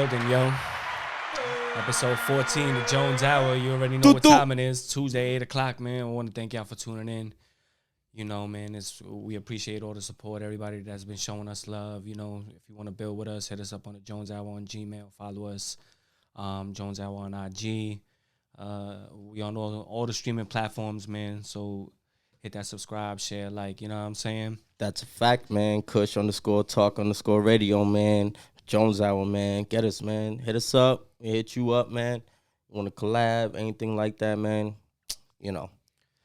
building, yo. Episode 14, the Jones Hour. You already know what time it is. Tuesday, 8 o'clock, man. I want to thank y'all for tuning in. You know, man, we appreciate all the support, everybody that's been showing us love. You know, if you want to build with us, hit us up on the Jones Hour on Gmail. Follow us, Jones Hour on IG. We on all the streaming platforms, man. So hit that subscribe, share, like, you know what I'm saying? That's a fact, man. Kush _talk _radio, man. Jones Hour, man. Get us, man. Hit us up. We hit you up, man. You want to collab, anything like that, man? You know,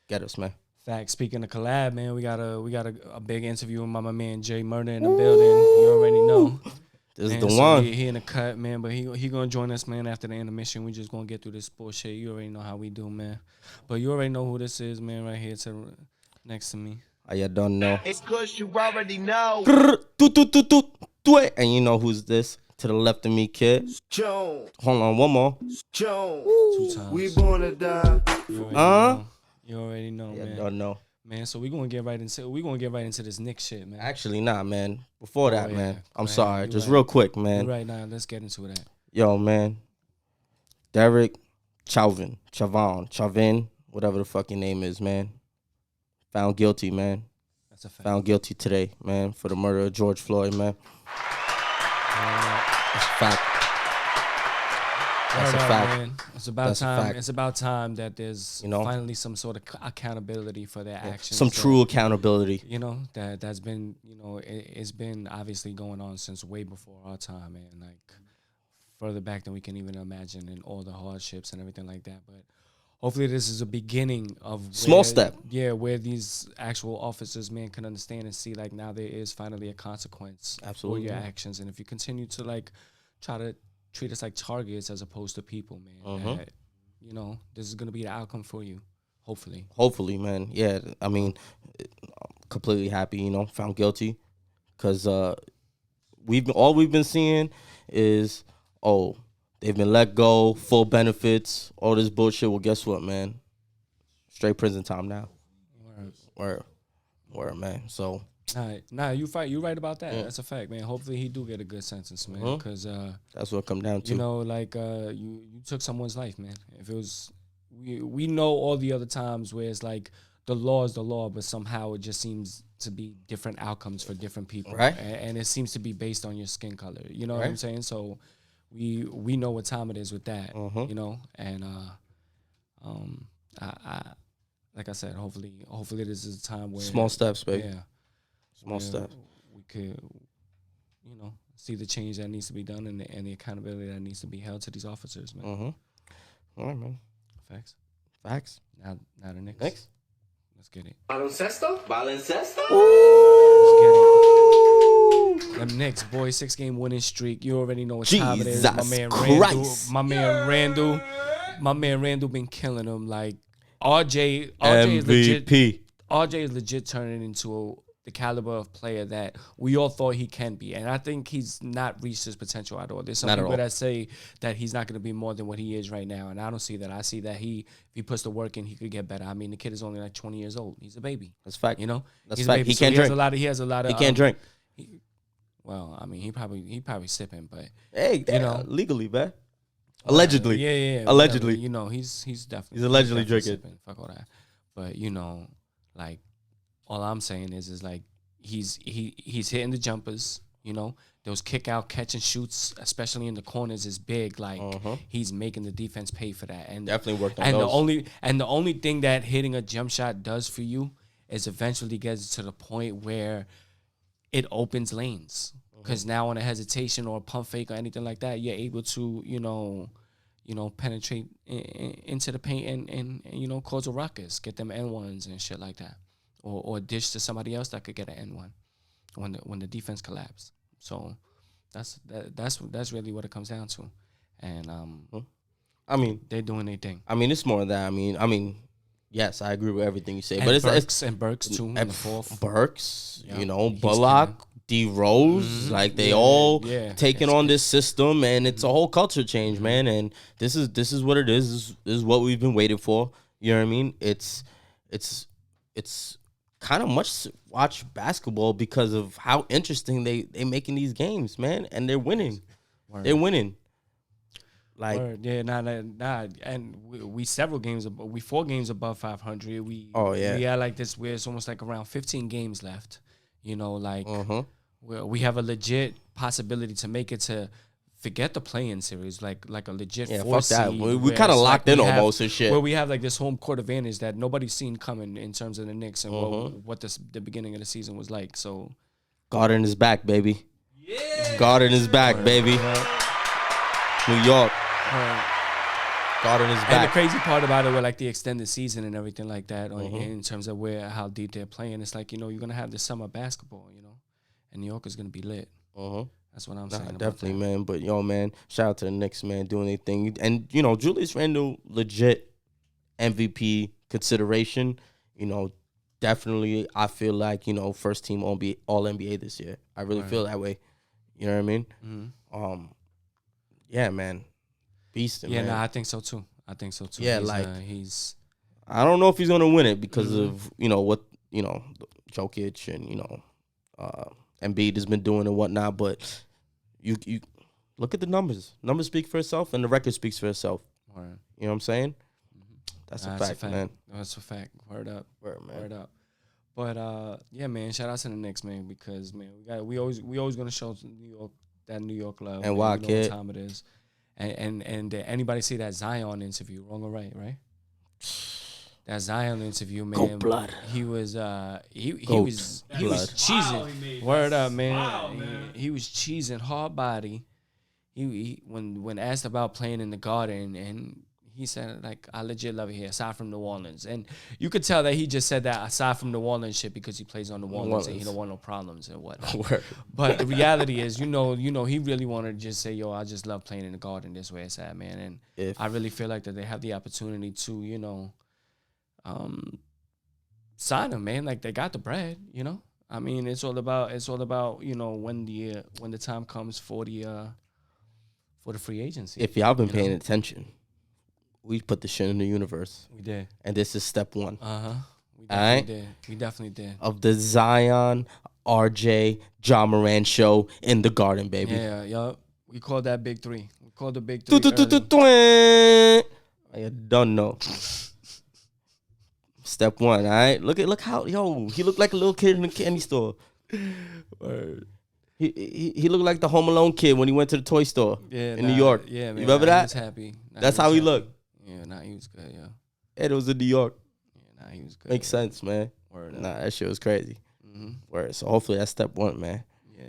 get us, man. Fact. Speaking of collab, man, we got a big interview with my man J Murda in the building. You already know. This man, is the one. He in the cut, man. But he gonna join us, man, after the intermission. We just gonna get through this bullshit. You already know how we do, man. But you already know who this is, man, right here next to me. You don't know. It's Kush, you already know. And you know who's this? To the left of me, kid. Jones. Hold on, one more. Jones. 2 times. We born to die. You already know, man. Don't know. Man, so we gonna get right into this Knicks shit, man. Actually, nah, man. Before that, yeah. man. I'm Go sorry. ahead. Just Right. real quick, man. Right now, let's get into that. Yo, man. Derek Chauvin, whatever the fucking name is, man. Found guilty, man. That's a fact. Found guilty today, man, for the murder of George Floyd, man. That's a fact. That's a fact. Man. It's about That's a time. fact. It's about time that there's You know? finally some sort of accountability for their actions. Some true accountability. You know, that's been, you know, it's been obviously going on since way before our time, man. Like further back than we can even imagine, and all the hardships and everything like that. But hopefully, this is a beginning of Small step. Yeah, where these actual officers, man, can understand and see, like, now there is finally a consequence Absolutely. for your actions. And if you continue to, like, try to treat us like targets as opposed to people, man, that, you know, this is going to be the outcome for you, hopefully. Hopefully, man. Yeah, I mean, I'm completely happy, you know, found guilty. Because all we've been seeing is, they've been let go, full benefits, all this bullshit. Well, guess what, man? Straight prison time now. Word, man. So, you right about that. That's a fact, man. Hopefully he do get a good sentence, man, because that's what it come down to. you know, like you took someone's life, man. If it was, we know all the other times where it's like the law is the law, but somehow it just seems to be different outcomes for different people, Right. And it seems to be based on your skin color. You know what Right. I'm saying? So we know what time it is with that, you know, and I like I said, hopefully this is a time where Small steps, baby. yeah, Small steps. we could, you know, see the change that needs to be done and the accountability that needs to be held to these officers, man. All right, man. Facts. Now the Knicks. Next. Let's get it. Baloncesto? Let's get it. Them Knicks, boy, 6-game winning streak. You already know what time it is. Jesus Christ. My man Randall been killing them. Like RJ is legit. MVP. RJ is legit turning into the caliber of player that we all thought he can be. And I think he's not reached his potential at all. There's some Not at people all. that say that he's not going to be more than what he is right now. And I don't see that. I see that if he puts the work in, he could get better. I mean, the kid is only like 20 years old. He's a baby. That's fact. You know? That's He's a fact. baby. He So can't drink. He has a lot of... He can't drink. Well, I mean, he probably sipping, but... Hey, you know. legally, man. Allegedly. Yeah. Allegedly. Whatever. You know, he's definitely... He's allegedly definitely drinking. sipping. Fuck all that. But, you know, like, all I'm saying is like, he's hitting the jumpers, you know. Those kick out, catch and shoots, especially in the corners, is big. Like, he's making the defense pay for that. And Definitely worked on and those. the only thing that hitting a jump shot does for you is eventually gets to the point where it opens lanes. Because now on a hesitation or a pump fake or anything like that, you're able to, you know, penetrate into the paint and you know, cause a ruckus, get them N1s and shit like that. Or dish to somebody else that could get an N1 when the defense collapsed. So that's really what it comes down to. And I mean, they're doing their thing. I mean, it's more of that. I mean, yes, I agree with everything you say. And But Burks too in the fourth. Burks, Yeah, you know, he's Bullock, killing. D Rose, like they all taking on this system, and it's a whole culture change, man. And this is what it is. This is what we've been waiting for. You know what I mean? It's kind of much to watch basketball because of how interesting they making these games, man. And they're winning. Word. They're winning. Like, Yeah, nah, and we several games, we 4 games above 500. We had like this where it's almost like around 15 games left. You know, like we have a legit possibility to make it to. Forget the play-in series, like a legit fuck that. seed. We kind of locked in almost and shit. Where we have like this home court advantage that nobody's seen coming in terms of the Knicks and what the beginning of the season was like. So, Garden is back, baby. Yeah, Garden is back, baby. New York. Garden is back. And the crazy part about it with like the extended season and everything like that, in terms of how deep they're playing, it's like, you're gonna have the summer basketball, and New York is gonna be lit. That's what I'm saying. Definitely, man. But man, shout out to the Knicks, man, doing their thing. And Julius Randle, legit MVP consideration. Definitely, I feel like first team All NBA this year. I really feel that way. You know what I mean? Mm-hmm. Yeah, man. Beast. Yeah, man. I think so too. Yeah, he's. I don't know if he's gonna win it because of what Jokic and Embiid has been doing and whatnot, but you look at the numbers. Numbers speak for itself, and the record speaks for itself. Right. You know what I'm saying? That's a fact, man. That's a fact. Word up. Man. Word up. But yeah, man. Shout out to the Knicks, man, because man, we always gonna show New York love. And why, kid? What time it is, and anybody see that Zion interview? Wrong or right? Right. That Zion interview, man. Go blood. He was he was cheesing. Word up, man. Wow, man. He was cheesing hard body. He when asked about playing in the Garden, and he said, like, I legit love it here, aside from New Orleans. And you could tell that he just said that aside from New Orleans shit because he plays on New Orleans and he don't want no problems and whatnot. But the reality is, he really wanted to just say, yo, I just love playing in the Garden. This way it's at, man. And I really feel like that they have the opportunity to, sign him, man. Like, they got the bread, I mean, it's all about when the time comes for the free agency. If y'all been paying attention, we put the shit in the universe. We did. And this is step 1. We definitely did. Of the Zion, RJ, Ja Morant show in the Garden, baby. Yeah, yup. We called that big 3. We called the big 3. I don't know. Step 1, all right? Look how, he looked like a little kid in the candy store. Word. He looked like the Home Alone kid when he went to the toy store in New York. Yeah, man. You remember that? He was happy. That's how he looked. Yeah, he was good, yeah. And it was in New York. Yeah, he was good. Makes sense, man. Word That shit was crazy. Mm-hmm. Word. So hopefully that's step 1, man. Yeah.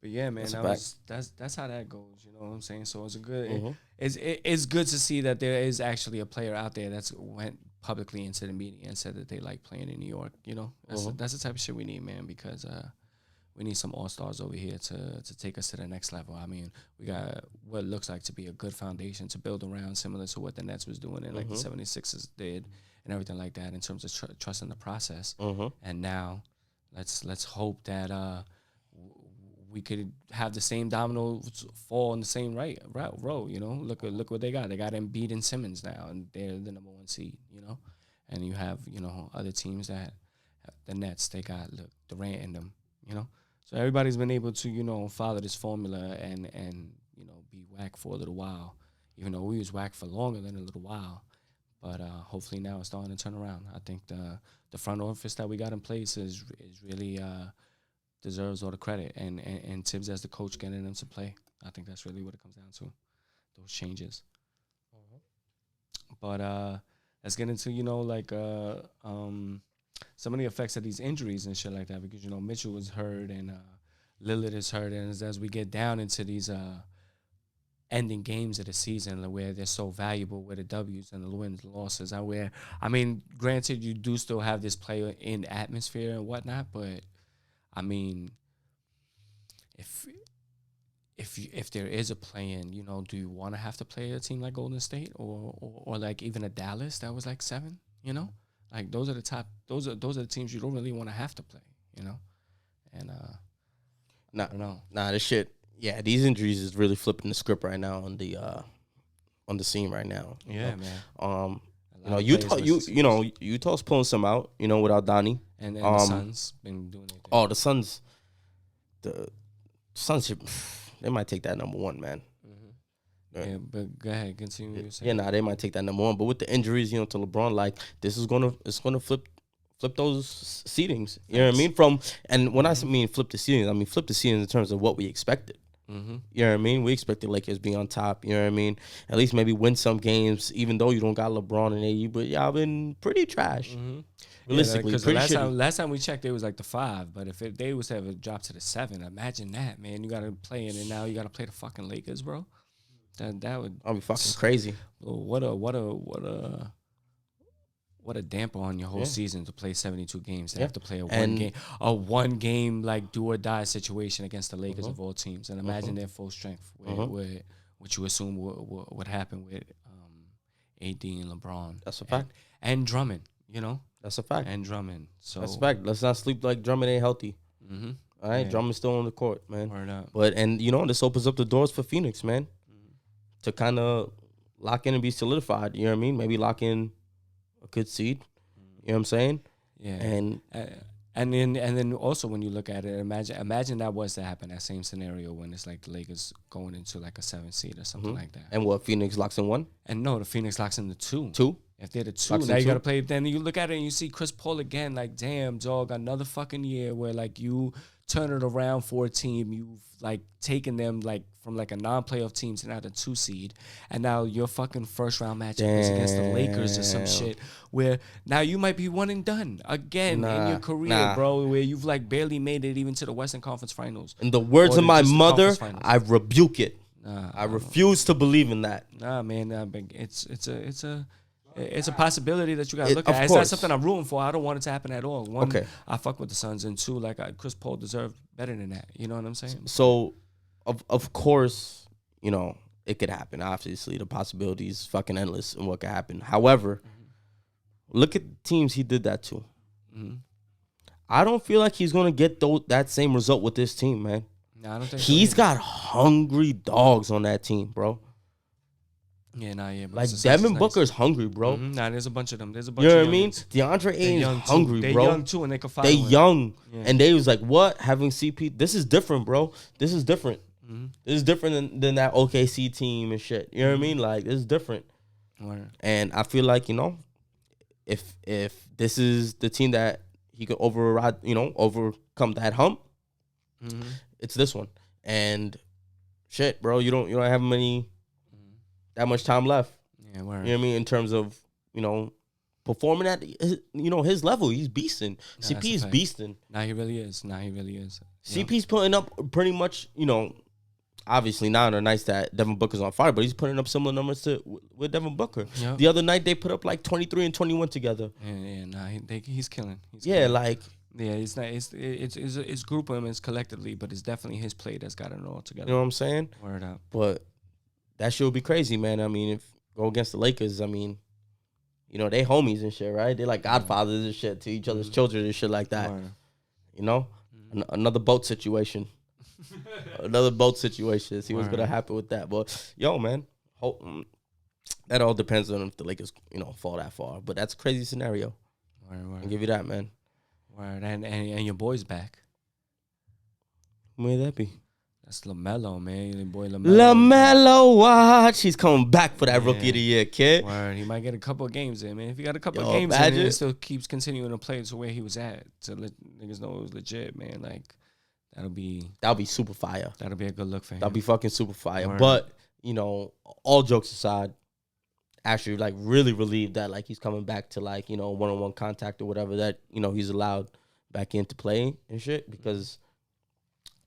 But yeah, man, that's how that goes, you know what I'm saying? So it's a good it's good to see that there is actually a player out there that's went publicly into the media and said that they like playing in New York, That's the type of shit we need, man, because we need some all-stars over here to take us to the next level. I mean, we got what looks like to be a good foundation to build around, similar to what the Nets was doing and like the 76ers did and everything like that in terms of trusting the process. And now let's hope that we could have the same dominoes fall in the same row, Look what they got. They got Embiid and Simmons now, and they're the number 1 seed, And you have, other teams that the Nets, they got Durant in them, So everybody's been able to, follow this formula and be whack for a little while, even though we was whack for longer than a little while. But hopefully now it's starting to turn around. I think the front office that we got in place is really deserves all the credit, and Tibbs as the coach getting them to play. I think that's really what it comes down to, those changes. But let's get into some of the effects of these injuries and shit like that, because Mitchell was hurt and Lillard is hurt, and as we get down into these ending games of the season where they're so valuable with the W's and the wins and losses, I mean, granted, you do still have this player in atmosphere and whatnot, but I mean, if there is a play-in, do you want to have to play a team like Golden State or like even a Dallas that was like 7? Like those are the top. Those are the teams you don't really want to have to play. And I don't know. This shit. Yeah, these injuries is really flipping the script right now on the scene right now. Yeah, man. Utah's pulling some out, without Donnie. And the Suns been doing it. Oh, the Suns. The Suns, they might take that number 1, man. Yeah, but go ahead, continue. What you're saying. Yeah, nah, they might take that number one. But with the injuries, to LeBron, like this is it's gonna flip those seedings. You know what I mean? And when I mean flip the seedings, I mean flip the seedings in terms of what we expected. Mm-hmm. You know what I mean? We expected Lakers be on top. You know what I mean? At least maybe win some games, even though you don't got LeBron and AD. But y'all been pretty trash. Mm-hmm. Realistically, because pretty the shitty. last time we checked, it was like the 5. But if they was to have dropped to the 7, imagine that, man. You got to play in, and now you got to play the fucking Lakers, bro. That would. I'll be fucking crazy. What a damper on your whole season to play 72 games. They have to play a one game like do or die situation against the Lakers of all teams. And imagine their full strength, with what you assume would happen with AD and LeBron. That's a fact. And Drummond, That's a fact. and Drummond. So That's a fact. Let's not sleep like Drummond ain't healthy. Mm-hmm. All right, Drummond's still on the court, man. Word up. But this opens up the doors for Phoenix, man, to kind of lock in and be solidified. You know what I mean? Maybe lock in a good seed. You know what I'm saying? Yeah. And then also when you look at it, imagine that was to happen, that same scenario when it's like the Lakers going into like a 7 seed or something like that. and what, Phoenix locks in 1? And no, the Phoenix locks in the 2. 2? If they're the 2, Locks now in you 2? got to play. Then you look at it and you see Chris Paul again. Like, damn, dog, another fucking year where like you turn it around for a team. You've like taken them like from like a non-playoff team to now the 2 seed, and now your fucking first round matchup is against the Lakers or some shit where now you might be 1 and done again in your career, bro. Where you've like barely made it even to the Western Conference Finals. In the words of my mother, I rebuke it. Nah, I refuse to believe in that. Nah, man, it's a possibility that you gotta look at. It's course. not something I'm rooting for. I don't want it to happen at all. 1, Okay. I fuck with the Suns, and 2, like Chris Paul deserved better than that. You know what I'm saying? So, of course, it could happen. Obviously, the possibilities fucking endless and what could happen. However, look at the teams he did that to. Mm-hmm. I don't feel like he's gonna get that same result with this team, man. Nah, I don't think He's so got hungry dogs on that team, bro. Yeah, but Like it's Devin nice. Booker's hungry, bro. Mm-hmm. Nah, there's a bunch of them. There's a bunch. You know of what I mean? youngins. DeAndre Ayton's hungry, They're bro. young too, and they can fight. They with young, Yeah. and they was like, "What? Having CP? This is different, bro. This is different. Mm-hmm. This is different than that OKC team and shit. You know what I mean? Like this is different." Word. And I feel like if this is the team that he could overcome that hump, it's this one. And shit, bro, you don't have that much time left. Yeah, word. You know what I mean? In terms of, performing at his level. He's beasting. Nah, CP is that's a fact. beasting. Nah, he really is. CP's putting up pretty much, obviously not on the nights that Devin Booker's on fire, but he's putting up similar numbers with Devin Booker. Yep. The other night they put up like 23 and 21 together. Yeah, nah, he's killing. Yeah, it's not. It's group of them, it's collectively, but it's definitely his play that's got it all together. you know what I'm saying? Word up. But that shit would be crazy, man. I mean, if go against the Lakers, I mean, they homies and shit, right? They like godfathers and shit to each other's children and shit like that. Word. Another boat situation. Another boat situation. See what's gonna happen with that. But yo, man, that all depends on if the Lakers, fall that far. But that's a crazy scenario. Word. I'll give you that, man. Word. And your boy's back. Who may that be? That's LaMelo, man. Your boy LaMelo. LaMelo, watch. He's coming back for that Rookie of the Year, kid. Word. He might get a couple of games in, man. If he got a couple of Yo, games imagine. in, it still keeps continuing to play to where he was at. To let niggas know it was legit, man. Like, that'll be super fire. That'll be a good look for him. That'll be fucking super fire. Word. But, all jokes aside, actually, like, really relieved that, like, he's coming back to, like, one-on-one contact or whatever that, he's allowed back into play and shit. Because,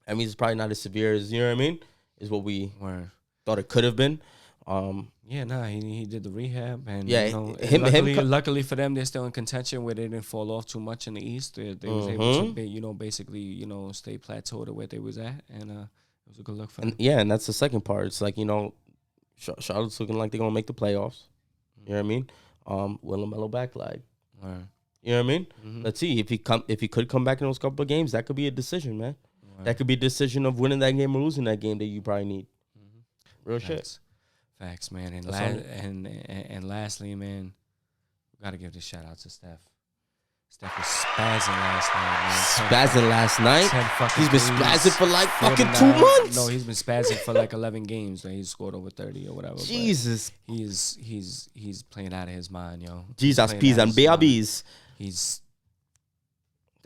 I mean, it's probably not as severe as, you know what I mean? Is what we thought it could have been. He did the rehab, and luckily for them, they're still in contention where they didn't fall off too much in the East. They was able to, basically, stay plateaued at where they was at, and it was a good look for them. And that's the second part. It's like, Charlotte's looking like they're gonna make the playoffs. You know what I mean? Will LaMelo back, like, you know what I mean? Mm-hmm. Let's see if he could come back in those couple of games. That could be a decision, man. That could be a decision of winning that game or losing that game that you probably need. Real shit. Facts, man. And lastly, man, we gotta give this shout out to Steph. Steph was spazzing last night, man. Spazzing last night. 10 fucking He's been threes, spazzing for like fucking 2 49 months. No, he's been spazzing for like 11 games. Like he's scored over 30 or whatever. but Jesus. He's playing out of his mind, yo. Jesus, Playing peas out of and his mind. babies.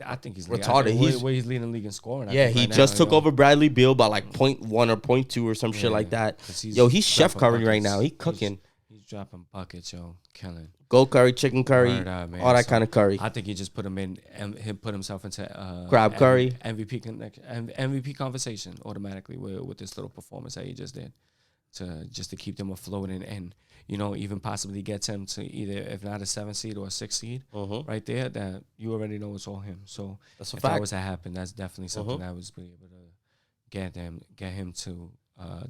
I think he's Retarded. He's he's leading the league in scoring. Yeah, he just took over Bradley Beal by like 0.1 or 0.2 or some shit like that. Yo, he's Chef Curry right now. He cooking. He's dropping buckets, yo, killing. Gold curry, chicken curry, Word up, man. all that So, kind of curry. I think he just put him in. He put himself into Crab curry. MVP conversation automatically with this little performance that he just did, to keep them afloat and you know, even possibly gets him to either, if not a 7 seed or a 6 seed, right there. That you already know it's all him. So That's a if fact. that was to happen, that's definitely something that was be able to get him to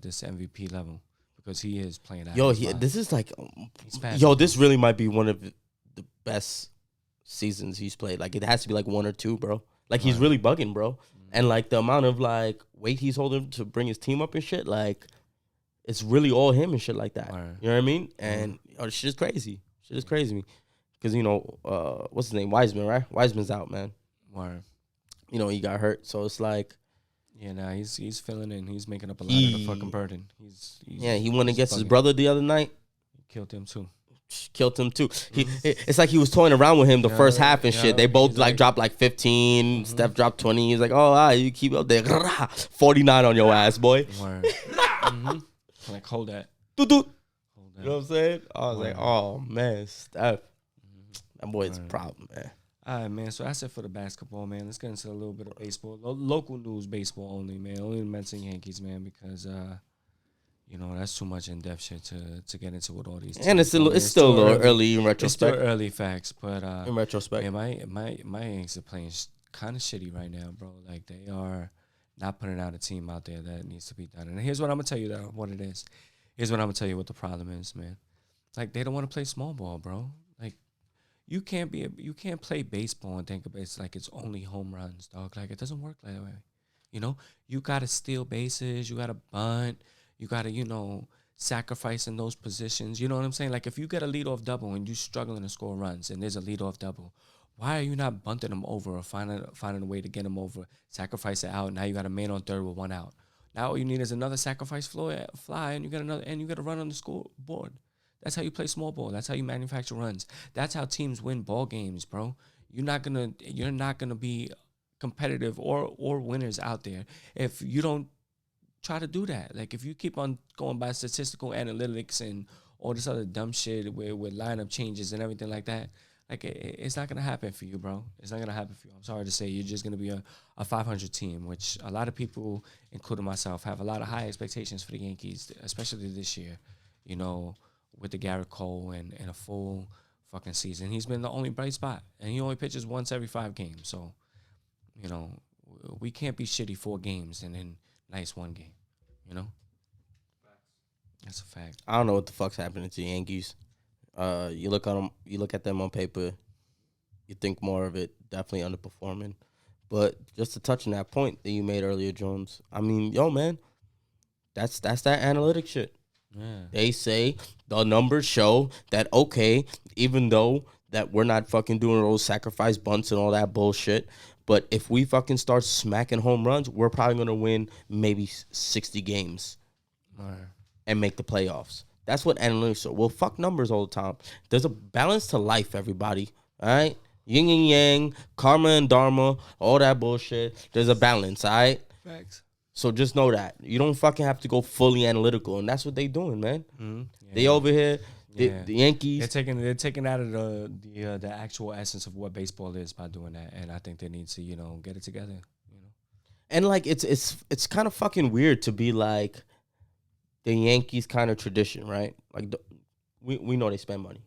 this MVP level. Because he is playing out. Yo, this is like, fast. this really might be one of the best seasons he's played. Like, it has to be like 1 or 2, bro. Like, he's really bugging, bro. And like the amount of like weight he's holding to bring his team up and shit, like, it's really all him and shit like that. Right. You know what I mean? And this shit is crazy. Shit is crazy. Because, you know, what's his name? Wiseman, right? Wiseman's out, man. Word. You know, he got hurt. So it's like, Yeah, nah, he's filling in. He's making up a lot of the fucking burden. he went against his bugging. brother the other night. Killed him too. Killed him too. It's like he was toying around with him the first half and shit. They both he's like like- dropped like 15. Steph dropped 20. He's like, oh, you keep up there. 49 on your ass, boy. Word. Like hold that. Doo-doo. Hold You know what that. I'm saying? I was like, oh man, Steph. That boy's a problem, man. All right, man. So that's it for the basketball, man. Let's get into a little bit of baseball. Local news, baseball only, man. Only the Mets and Yankees, man, because you know, that's too much in-depth shit to get into with all these teams. And it's still a little early in It's still retrospect. early facts, but In retrospect. man, my Yankees are playing kind of shitty right now, bro. Like they are not putting out a team out there that needs to be done. And here's what I'm gonna tell you what it is. Here's what I'm gonna tell you what the problem is, man. Like they don't want to play small ball, bro. Like you can't play baseball and think of it like it's only home runs, dog. Like it doesn't work that way. You know, you gotta steal bases, you gotta bunt, you gotta, you know, sacrifice in those positions. You know what I'm saying? Like if you get a leadoff double and you're struggling to score runs and there's a leadoff double, why are you not bunting them over or finding a way to get them over, sacrifice it out? Now you got a man on third with 1 out. Now all you need is another sacrifice fly, and you get another, and you got to run on the scoreboard. That's how you play small ball. That's how you manufacture runs. That's how teams win ball games, bro. You're not gonna be competitive or winners out there if you don't try to do that. Like if you keep on going by statistical analytics and all this other dumb shit with lineup changes and everything like that. Like, it's not going to happen for you, bro. It's not going to happen for you. I'm sorry to say. You're just going to be a 500 team, which a lot of people, including myself, have a lot of high expectations for the Yankees, especially this year, you know, with the Garrett Cole and a full fucking season. He's been the only bright spot, and he only pitches once every 5 games. So, you know, we can't be shitty 4 games and then nice 1 game, you know? That's a fact. I don't know what the fuck's happening to the Yankees. You look at them on paper, you think more of it, definitely underperforming. But just to touch on that point that you made earlier, Jones, I mean, yo, man, that's that analytic shit. Yeah. They say the numbers show that, okay, even though that we're not fucking doing those sacrifice bunts and all that bullshit, but if we fucking start smacking home runs, we're probably going to win maybe 60 games and make the playoffs. That's what analytics are. Well, fuck numbers all the time. There's a balance to life, everybody. All right? Yin and yang, karma and dharma, all that bullshit. There's a balance, all right? Facts. So just know that. You don't fucking have to go fully analytical, and that's what they doing, man. Mm-hmm. Yeah. They over here, Yeah. the Yankees. They're taking out of the actual essence of what baseball is by doing that, and I think they need to, you know, get it together. You know, And like it's kind of fucking weird to be like the Yankees kind of tradition, right? Like we know they spend money.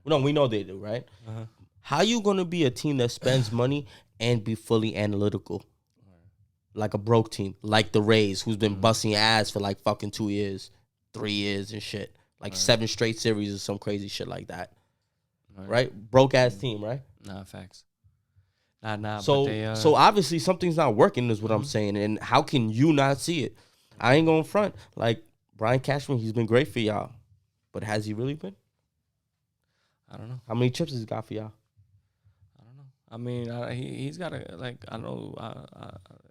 No, we know they do, right? Uh-huh. How you gonna be a team that spends money and be fully analytical? Like a broke team, like the Rays, who's been busting ass for like fucking 2 years, 3 years and shit. Like 7 straight series or some crazy shit like that. Right? Broke ass team, right? Nah, facts. Nah. So but they, so obviously something's not working is what I'm saying. And how can you not see it? I ain't going front. Like Brian Cashman, he's been great for y'all. But has he really been? I don't know. How many chips has he got for y'all? I don't know. I mean, he's got a like I know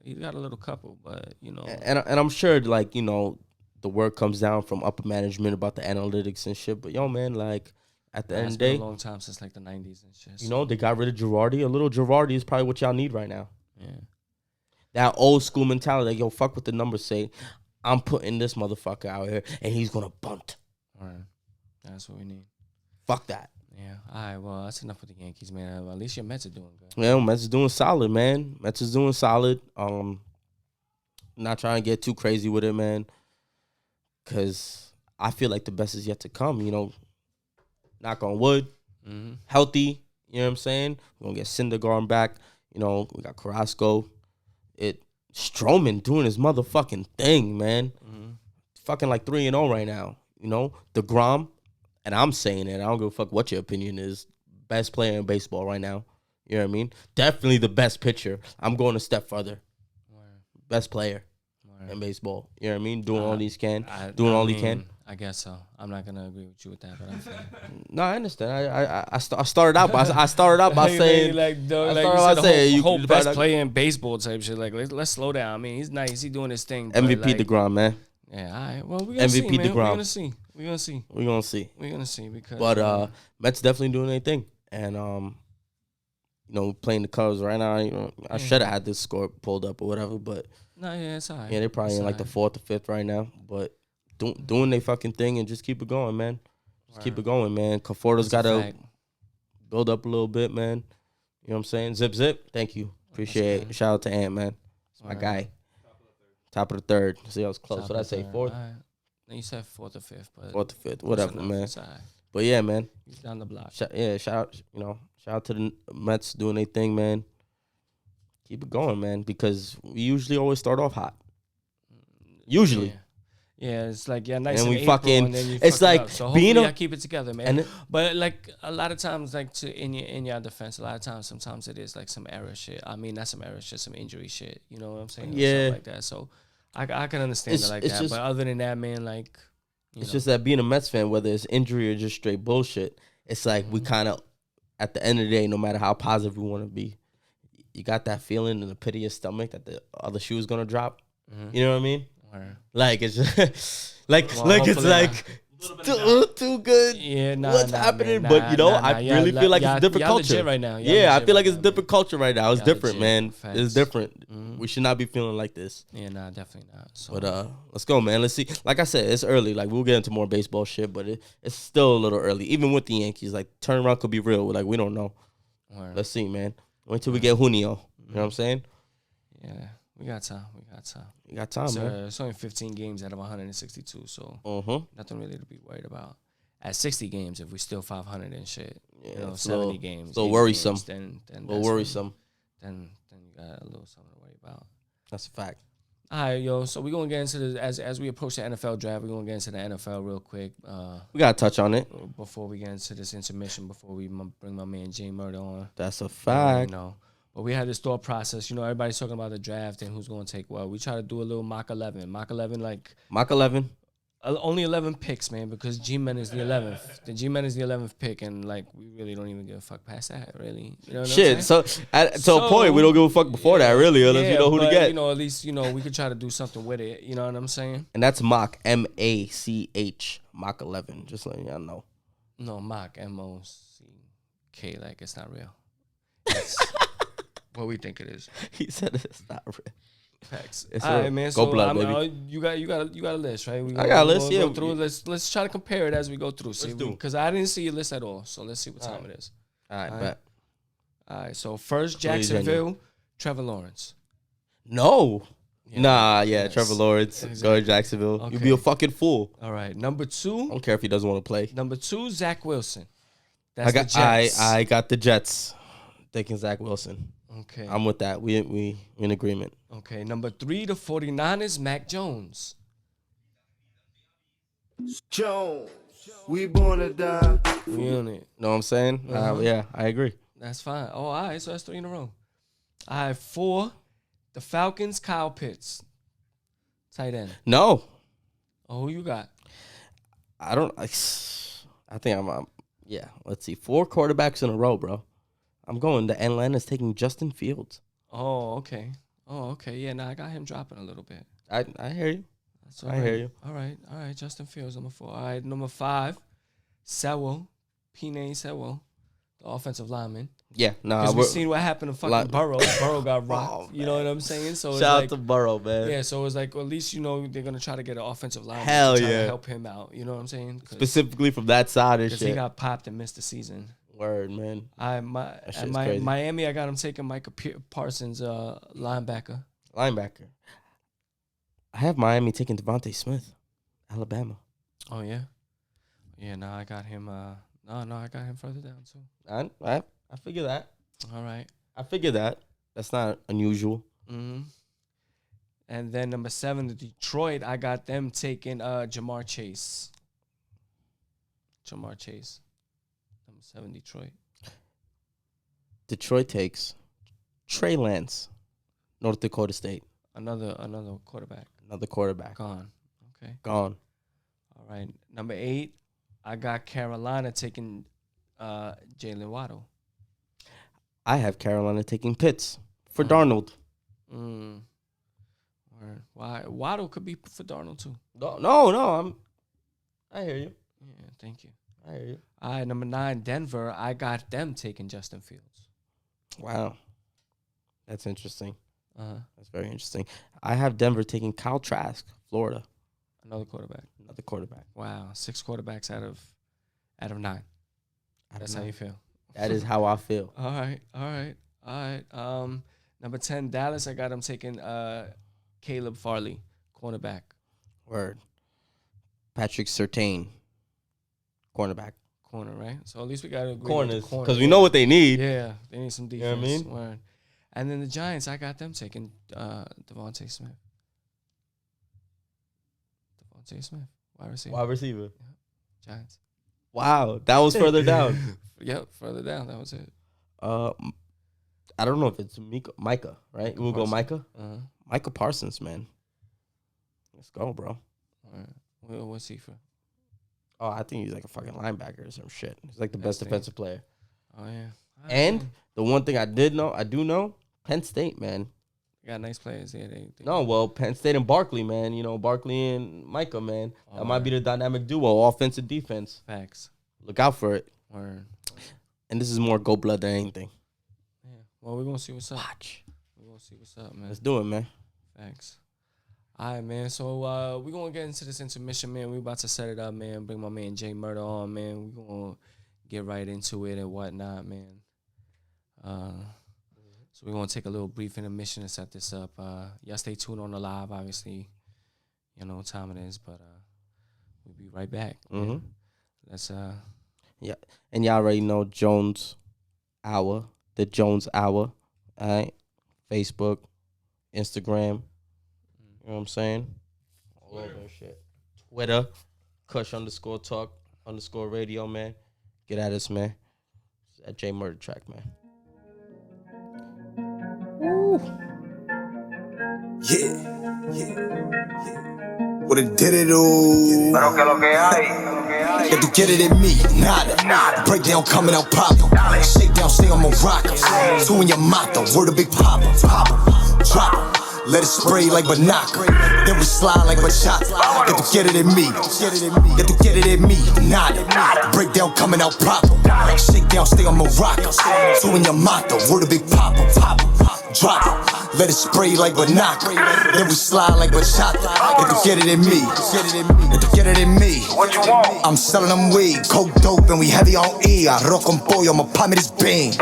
he's got a little couple, but you know, and I'm sure like the word comes down from upper management about the analytics and shit. But yo, man, like at the end of it's the day, been a long time since like the '90s and shit. they got rid of Girardi. A little Girardi is probably what y'all need right now. Yeah. That old school mentality, like, yo, fuck what the numbers say. I'm putting this motherfucker out here, and he's gonna bunt. All right, that's what we need. Fuck that. Yeah. All right. Well, that's enough with the Yankees, man. At least your Mets are doing good. Yeah, Mets is doing solid, man. Mets is doing solid. Not trying to get too crazy with it, man, because I feel like the best is yet to come. Knock on wood, healthy. You know what I'm saying? We're gonna get Syndergaard back. We got Carrasco. Stroman doing his motherfucking thing, man. Fucking like 3-0 right now. DeGrom, and I'm saying it. I don't give a fuck what your opinion is. Best player in baseball right now. You know what I mean? Definitely the best pitcher. I'm going a step further. Best player in baseball. You know what I mean? Doing all he can. He can. I guess so. I'm not gonna agree with you with that, but I'm fine. No, I understand. I started out by saying best player in baseball type shit. Like let's slow down. I mean, he's nice. He's doing his thing. MVP DeGrom, man. Yeah, all right. Well, we're gonna see, man. DeGrom. We're gonna see. We're gonna see because. But Mets definitely doing their thing, and playing the Cubs right now. I should have had this score pulled up or whatever, but it's all right. Yeah, they're probably in like the 4th or 5th right now, but doing their fucking thing and just keep it going, man. Keep it going, man. Conforto's got to build up a little bit, man. You know what I'm saying? Zip. Thank you. Appreciate it. Shout out to Ant, man. It's my guy. Top of the 3rd. See, I was close. What did I say? 4th? Right. You said 4th or 5th, but 4th or 5th. Whatever, man. Right. But yeah, man. He's down the block. Shout out to the Mets doing their thing, man. Keep it going, man, because we usually always start off hot. Usually. Yeah, it's like nice and in we April, fucking. and then you it's fuck like it up. So being hopefully I keep it together, man. And but like a lot of times, like in your defense, a lot of times, sometimes it is like some error shit. I mean, not some error shit, some injury shit. You know what I'm saying? Yeah, like that. So I can understand it like that. Just, but other than that, man, like it's just that being a Mets fan, whether it's injury or just straight bullshit, it's like we kind of, at the end of the day, no matter how positive we want to be, you got that feeling in the pit of your stomach that the other shoe is gonna drop. You know what I mean? Like it's just it's like too good. Yeah, what's happening? Man, but I really feel like it's a different culture right now. I feel like it's a different culture right now. It's different, man. Facts. It's different. We should not be feeling like this. Yeah, nah, definitely not. So. But let's go, man. Let's see. Like I said, it's early. Like we'll get into more baseball shit, but it's still a little early. Even with the Yankees, like turnaround could be real. Like we don't know. Let's see, man. Wait till we get Junio. You know what I'm saying? Yeah, we got time. You got time, man. It's only 15 games out of 162, so nothing really to be worried about. At 60 games, if we still 500 and shit, 70 games, so worrisome. Then worrisome. Then you got a little something to worry about. That's a fact. All right, yo. So we're gonna get into the as we approach the NFL draft. We're gonna get into the NFL real quick. We gotta touch on it before we get into this intermission. Before we bring my man J Murda on. That's a fact. But we had this thought process. Everybody's talking about the draft and who's going to take what. We try to do a little mock 11. Mock 11. Only 11 picks, man, because GMen is the 11th. The GMen is the 11th pick, and, like, we really don't even give a fuck past that, really. You know what I'm saying? So, to a point, we don't give a fuck before that, really, unless we know who to get. At least, we could try to do something with it. You know what I'm saying? And that's mock, M-A-C-H, mock 11, just letting y'all know. No, mock, M-O-C-K, like, it's not real. It's what we think it is. He said it's not real. Facts. All right, man. Go blood, baby. You got a list, right? I got a list. Yeah. Go through. Let's try to compare it as we go through. Let's do. Because I didn't see your list at all, so let's see what time it is. All right, bet. All right. So first, Jacksonville, Trevor Lawrence. No. Trevor Lawrence. Exactly. Go to Jacksonville. Okay. You'd be a fucking fool. All right. Number 2. I don't care if he doesn't want to play. Number 2, Zach Wilson. That's the Jets. I got the Jets. Taking Zach Wilson. Okay. I'm with that. We in agreement. Okay. Number 3, the 49ers, Mac Jones. Jones, we born to die. We on it. Know what I'm saying? Yeah, I agree. That's fine. Oh, all right. So that's 3 in a row. All right. 4, the Falcons, Kyle Pitts. Tight end. No. Oh, who you got? I think I'm yeah. Let's see. 4 quarterbacks in a row, bro. I'm going. The Atlanta's taking Justin Fields. Oh, okay. Yeah, now I got him dropping a little bit. I hear you. That's all I right. hear you. All right. Justin Fields, number 4. All right, number 5, Sewell, Penei Sewell, the offensive lineman. Yeah, Because we've seen what happened to fucking Burrow. Burrow got rocked. Oh, you know what I'm saying? So shout out to Burrow, man. Yeah, so it's like, well, at least they're gonna try to get an offensive lineman Hell to try yeah. to help him out. You know what I'm saying? Specifically from that side and Because shit. he got popped and missed the season. Word, man. Crazy. Miami, I got him taking Micah Parsons, linebacker. Linebacker. I have Miami taking Devontae Smith, Alabama. Oh yeah, yeah. No, I got him. No, I got him further down too. I figure that. All right. I figure that. That's not unusual. Mm-hmm. And then number 7, the Detroit. I got them taking Jamar Chase. Number 7, Detroit. Detroit takes Trey Lance, North Dakota State. Another quarterback. Another quarterback. Gone. Okay. Gone. All right. Number 8, I got Carolina taking Jalen Waddle. I have Carolina taking Pitts for Darnold. Why Waddle could be for Darnold too? No. I hear you. Yeah, thank you. I hear you. All right, number 9, Denver. I got them taking Justin Fields. Wow. That's interesting. Uh-huh. That's very interesting. I have Denver taking Kyle Trask, Florida. Another quarterback. Wow, 6 quarterbacks out of 9. That's how you feel. That is how I feel. All right. Number 10, Dallas. I got them taking Caleb Farley, cornerback. Word. Patrick Surtain, cornerback. Corner, right? So at least we got to agree. Corners, because we know what they need. Yeah, they need some defense. You know what I mean? Word. And then the Giants, I got them taking Devontae Smith. Wide receiver. Yeah. Giants. Wow, that was further down. Yep, further down. That was it. I don't know if it's Micah, right? We'll go Micah. Uh-huh. Micah Parsons, man. Let's go, bro. All right. What's he for? Oh, I think he's like a fucking linebacker or some shit. He's like the best defensive player. Oh yeah. And the one thing I do know, Penn State, man. They got nice players. Yeah, they Penn State and Barkley, man. You know, Barkley and Micah, man. That might be the dynamic duo, offense and defense. Facts. Look out for it. Word. And this is more Go Blood than anything. Yeah. Well, we're gonna see what's up. Watch. We're gonna see what's up, man. Let's do it, man. Thanks. All right, man. So we're going to get into this intermission, man. We about to set it up, man. Bring my man J Murda on, man. We're going to get right into it and whatnot, man. So we're going to take a little brief intermission to set this up. Y'all stay tuned on the live, obviously. You know what time it is, but we'll be right back. Mm-hmm. Let's... Yeah, and y'all already know Jones Hour, the Jones Hour, all right? Facebook, Instagram. You know what I'm saying? All over and shit. Twitter, Kush _talk _radio, man. Get at us, man. It's that J Murda track, man. Woo. Yeah. What it did it all. Pero que lo que hay. Que tú quieres de mí, nada. Breakdown coming out proper. Shakedown, stay on Morocco. Two in your motto, word a big popper. Drop. Let it spray like binocular. Then we slide like bachata. Que tú quieres de mí. Que tú quieres de mí, nada. Breakdown coming out proper. Shakedown, stay on Morocco. Two in your motto, word a big popper. Drop it. Let it spray like binocular. Then we slide like bachata. Que tú quieres de mí. Que tú quieres de mí. I'm selling them weed, coke dope, and we heavy on E. Arroz con pollo, I'ma pop me this bean.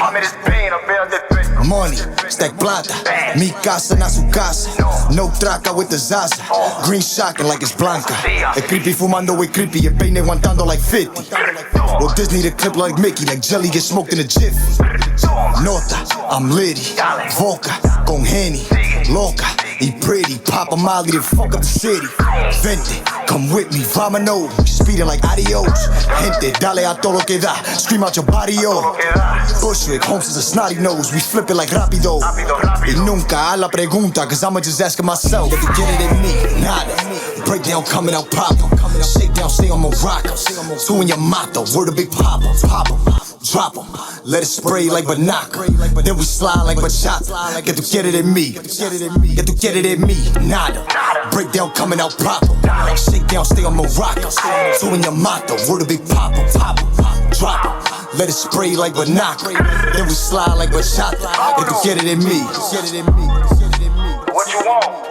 Money, stack plata. Mi casa, na su casa. No traca with the Zaza. Green shocking like it's Blanca. El creepy fumando with creepy. El peine aguantando like 50. Well, Disney the clip like Mickey. Like jelly get smoked in a jiffy. Nota, I'm litty. Vodka, con Henny. Loca, y pretty. Papa Molly to fuck up the city. Vente, come with me, vámonos. Speeding like adios. Gente, dale a todo lo que da. Scream out your body, yo. Bushwick, Holmes is a snotty nose. We flip it like rapido. Y nunca a la pregunta, cause I'ma just asking myself. If you get it in me, nada. Breakdown coming out proper. Shakedown, stay on Morocco. Two in your motto, word a big popper. drop 'em. Let it spray like binocular. Then we slide like bachata. Que tu quieres de mí. Que tu quieres de mí. Nada. Breakdown coming out proper. Shake down, stay on Morocco. Two in your motto. Word a big papa. Drop 'em. Let it spray like binocular. Then we slide like bachata. Que tu quieres de mí. What you want?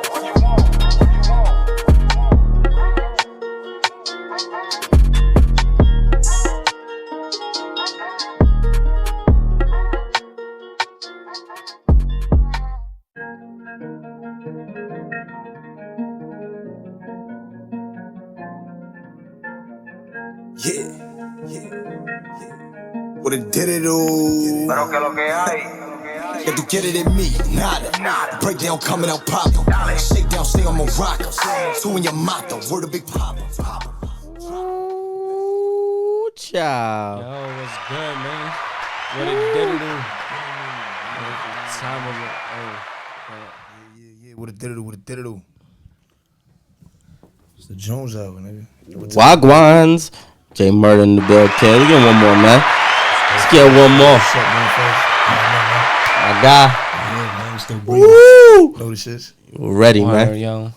What it did it all. Pero que lo que hay. Que tu quieres de mí, nada. Breakdown coming out proper. Shake down, stay on Morocco. Two in your motto. Word a big papa. Ooh, child. Yo, what's good, man? What it did it do? Time of it. Yeah. What it did it do? It's the Jones hour, nigga. Wagwans. J Murda in the build. Can we get one more, man? Let's get one more. What's up, man? My guy. Yeah, man. We still breathing. Woo! Know this shit? Ready, man. Yo,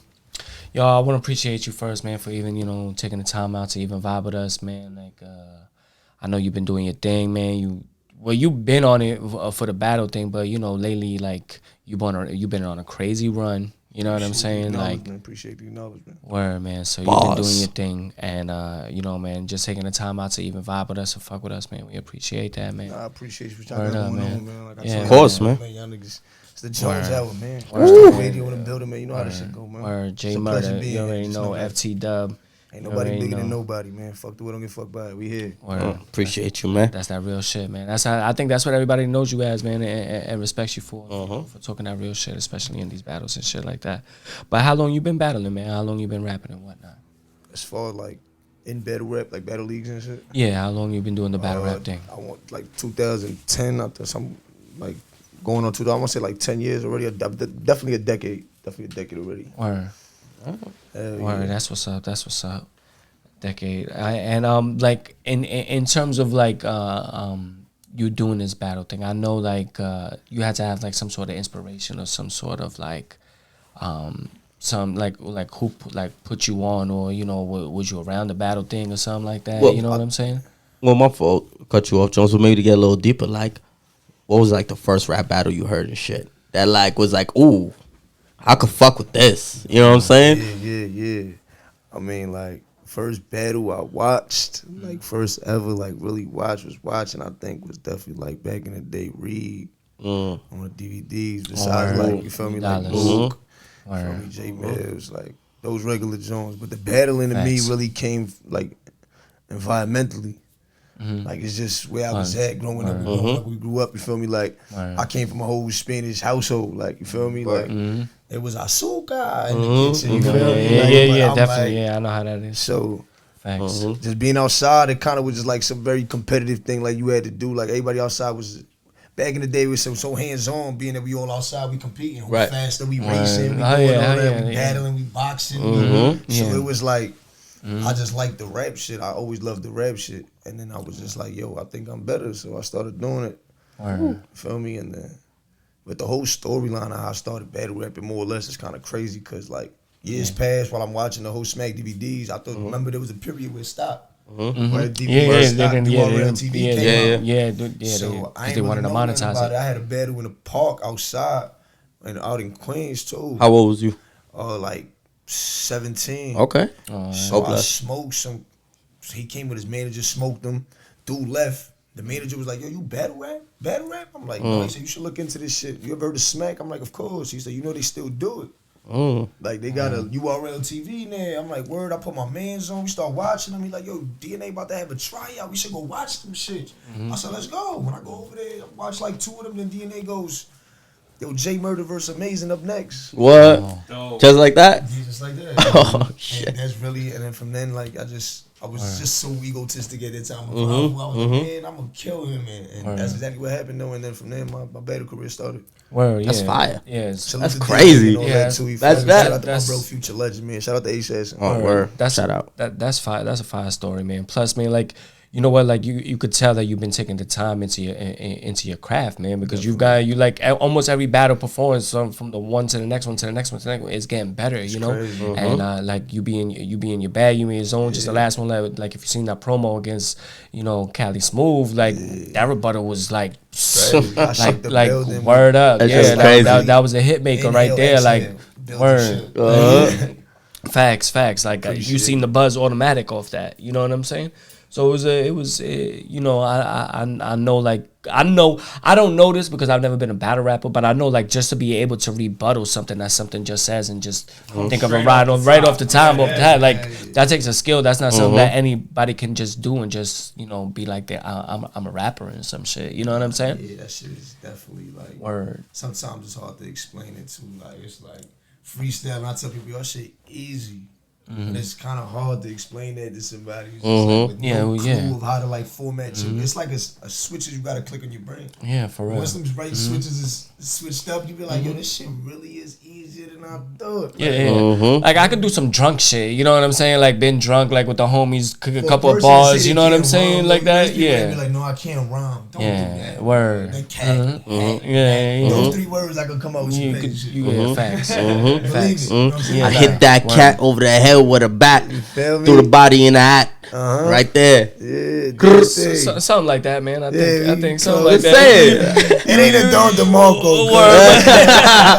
I want to appreciate you first, man, for even, taking the time out to even vibe with us, man. Like, I know you've been doing your thing, man. You've been on it for the battle thing, but, lately, like, you've been on a crazy run. You know what I'm saying? Like, man. Appreciate the acknowledgement. Word, man. So you've been doing your thing, and man, just taking the time out to even vibe with us and fuck with us, man. We appreciate that, man. I appreciate what y'all got going on, man. Like I Yeah, told of course, you, man. Y'all niggas, it's the Jones hour, man. Word. Radio in the building, man. You know how this shit go, man. Word, J It's a pleasure Murda, being you here. already Just know, that. FT Dub. Ain't nobody already bigger than know. nobody, man. Fuck the way, don't get fucked by it. We here. Word. Appreciate you, man. That's that real shit, man. I think that's what everybody knows you as, man, and respects you for talking that real shit, especially in these battles and shit like that. But how long you been battling, man? How long you been rapping and whatnot? As far as like in battle rap, like battle leagues and shit. Yeah, how long you been doing the battle rap thing? I want like 2010 after some like going on 2000. I want to say like 10 years already. Definitely a decade. Definitely a decade already. Word. Word. Yeah. That's what's up. Decade. Like in terms of like you doing this battle thing, I know like you had to have like some sort of inspiration or some sort of like some like who put you on, or was you around the battle thing or something like that? Well, You know what I'm saying? Well, my fault. Cut you off, Jones. But maybe to get a little deeper, like, what was like the first rap battle you heard and shit that like was like, ooh, I could fuck with this. You know what I'm saying? Yeah. I mean, like, first battle I watched, like, first ever, like, really watching, I think, was definitely, like, back in the day, Reed on the DVDs. Besides, like, you feel me, like, Luke, you feel me, J Mills, like, those regular Jones. But the battling to me really came, like, environmentally. Like, it's just where I was at growing up. We grew up, you feel me? Like, I came from a whole Spanish household, like, you feel me? Like, it was azúcar in the kitchen, you feel me? Like, Yeah, but I'm definitely. like, I know how that is. so, Facts. just being outside, it kind of was just like some very competitive thing, like you had to do. Like, everybody outside was, back in the day, it was so hands-on, being that we all outside, we competing. Who Right. faster, we racing, we Oh, doing yeah, all that, yeah, we yeah. battling, we boxing. So it was like, I just liked the rap shit. I always loved the rap shit. And then I was just like, yo, I think I'm better. So I started doing it. You feel me? And then, but the whole storyline of how I started battle rapping more or less is kind of crazy because, like, years passed while I'm watching the whole Smack DVDs. I thought, remember there was a period where it stopped. Where the DVD stopped, URL TV came out. So I ain't they wanted to really know nothing monetize about it. I had a battle in the park outside and out in Queens too. How old was you? Like 17. Okay. So I smoked some. He came with his manager, smoked him. Dude left. The manager was like, yo, you battle rap? Battle rap? I'm like, no. He said, you should look into this shit. You ever heard of Smack? I'm like, of course. He said, you know they still do it. Like, they got a URL TV in there. I'm like, word, I put my mans on. We start watching them. He like, yo, DNA about to have a tryout. We should go watch them shit. I said, let's go. When I go over there, I watch like 2 of them. Then DNA goes, yo, J Murda versus Amazing up next. What? Just like that? Just like that. Oh, shit. And that's really, and then from then, like, I was just so egotistic at that time. I was like, man, I'm gonna kill him, and that's exactly what happened though. And then from there, my battle career started. Word, yeah. That's fire. Yeah, Salute That's to crazy. D and all Yeah. that too. You That's feel me? that. Shout out to That's- my bro, Future Legend, man. Shout out to Ace. Oh, word. That's Shout out. That's fire. That's a fire story, man. Plus, man, like you know what, like you could tell that you've been taking the time into your craft, man, because you like almost every battle performance from the one to the next one to the next one to the next one is getting better, you know. Crazy. And like you be in your bag, you in your zone. Just the last one, like if you seen that promo against Cali Smooth, like that rebuttal was like like word up. That's that was a hit maker right there. Like word. Facts. Like you seen the buzz automatic off that. You know what I'm saying? So it was I know, like I don't know this because I've never been a battle rapper, but I know, like, just to be able to rebuttal something that something just says and just think of it right off the top of the head, like that takes a skill. That's not something that anybody can just do and just be like that. I'm a rapper and some shit. You know what I'm saying? Yeah, that shit is definitely like word. Sometimes it's hard to explain it too. Like it's like freestyle. And I tell people, your shit easy. And it's kind of hard to explain that to somebody who's just like, with no clue of how to like format you. It's like a switches you gotta click on your brain. Yeah, for real. Once them right switches is switched up, you be like, yo, this shit really is easier than I thought. Yeah. Like I could do some drunk shit. You know what I'm saying? Like been drunk, like with the homies, cook a couple of bars. You know what I'm saying? Like that. Yeah. Be like, no, I can't rhyme. Don't do that. Word. That cat. Yeah. Those 3 words I could come out with some crazy shit. Yeah, facts. Facts. I hit that cat over the head with a bat through the body in the hat. Right there. Yeah, something like that, man. I think so. something like that. It ain't a Don DeMarco.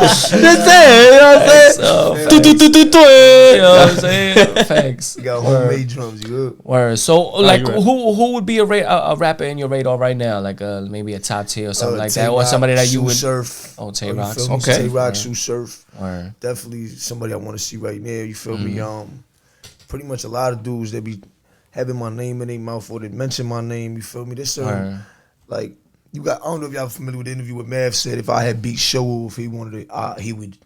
Just say it, you know what I'm saying? You know what I'm saying? Facts. You got homemade drums, you good? Word. So, like, who would be a rapper in your radar right now? Like, maybe a top tier or something like that, or somebody that you would. Surf. Oh, Tay Rocks. Okay. Tay Rocks, Sue Surf. Word. Definitely somebody I want to see right now. You feel me? Pretty much a lot of dudes that be having my name in their mouth or they mention my name. You feel me? There's certain like you got. I don't know if y'all familiar with the interview with Mav said if I had beat Show, if he wanted to, he would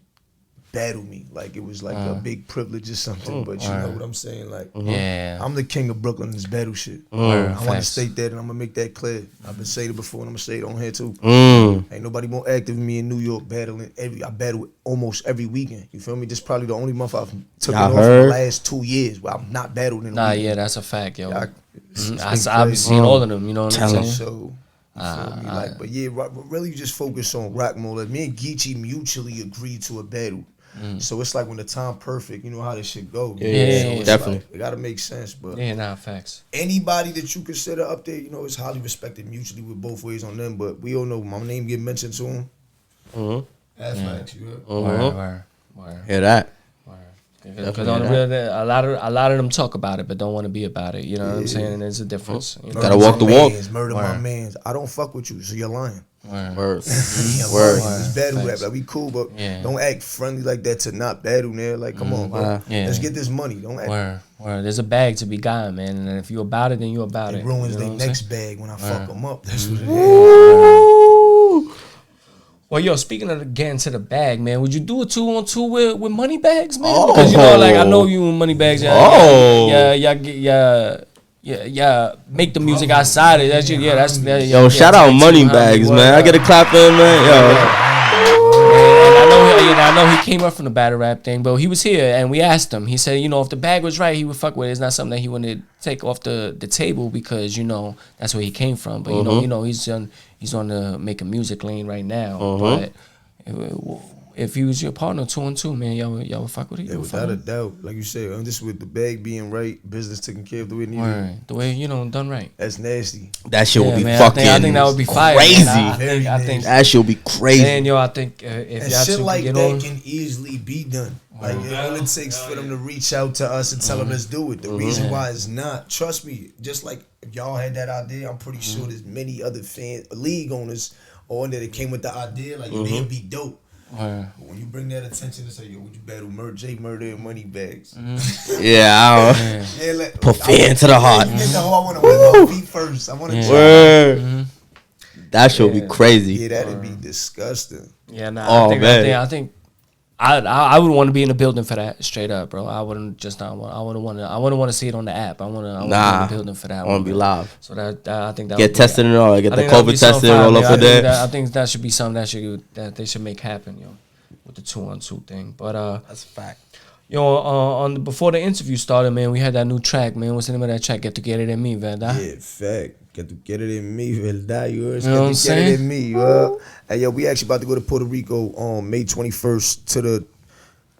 battle me. Like it was like a big privilege or something. But you know what I'm saying? Like I'm the king of Brooklyn in this battle shit. I want to state that and I'm gonna make that clear. I've been saying it before and I'm gonna say it on here too. Ain't nobody more active than me in New York battling. I battle almost every weekend. You feel me? This probably the only month I've took it off in the last 2 years where I'm not battling in a weekend. That's a fact, yo. I've seen all of them, you know what I'm saying? So, you feel me? Like, but yeah, really just focus on rock more. Like me and Geechee mutually agreed to a battle. So it's like when the time perfect, you know how this shit go. Yeah, definitely. Like, it gotta make sense, but Facts. anybody that you consider up there, you know, is highly respected mutually with both ways on them. But we all know my name get mentioned to him. That's facts, you heard? Word. Hear that? Because on the real, a lot of them talk about it, but don't want to be about it. You know what I'm saying? And there's a difference. You know? Gotta walk the walk. Murder my mans. I don't fuck with you, so you're lying. Word. It's battle rap. Like we cool, but don't act friendly like that to not battle, man. Like come on, bro. Let's get this money. Don't act. Word. There's a bag to be gotten, man. And if you about it, then you about it. It ruins their next bag when I fuck them up. That's what it is. Well, yo, speaking of getting to the bag, man, would you do a 2-on-2 with money bags, man? Because like I know you in money bags. Yeah, make the music outside it. Yo, shout out money bags, man. I get a clap in, man. Yo. And I know he came up from the battle rap thing, but he was here and we asked him. He said, if the bag was right, he would fuck with it. It's not something that he wanted to take off the table because that's where he came from. But he's on the make a music lane right now. But if he was your partner 2-on-2, man, y'all would fuck with it. Yeah, without a doubt. Like you said, just with the bag being right, business taken care of the way it needed. The way done right. That's nasty. That shit would be fucking. I think that would be fire. Crazy. I think that shit would be crazy. Man, I think if y'all shit two like get that on, can easily be done. Like all it takes for them to reach out to us and tell them let's do it. The reason why it's not, trust me, just like if y'all had that idea, I'm pretty sure there's many other league owners on there that came with the idea. Like it'd be dope. When you bring that attention to say, yo, would you battle J Murda and money bags? Put fear into the heart. You get the whole, I want to win my feet first. I want to try. That should be crazy. Yeah, that'd be disgusting. Yeah, I think I would want to be in the building for that, straight up, bro. I wouldn't just not want. I wouldn't want to see it on the app. I want to be in the building for that. I want to be live. So that I think that get tested and all. Get the COVID tested and roll up with that. I think that should be something that they should make happen, with the 2-on-2 thing. But that's a fact. Yo, on before the interview started, man, we had that new track, man. What's the name of that track? Get Tu Quiere De Mi, ¿verdad? Yeah, fact. Get Tu Quiere De Mi, ¿verdad? You heard? You know what I'm Get Tu Quiere De saying? Mi, you heard? Hey, yo, we actually about to go to Puerto Rico on May 21st to the...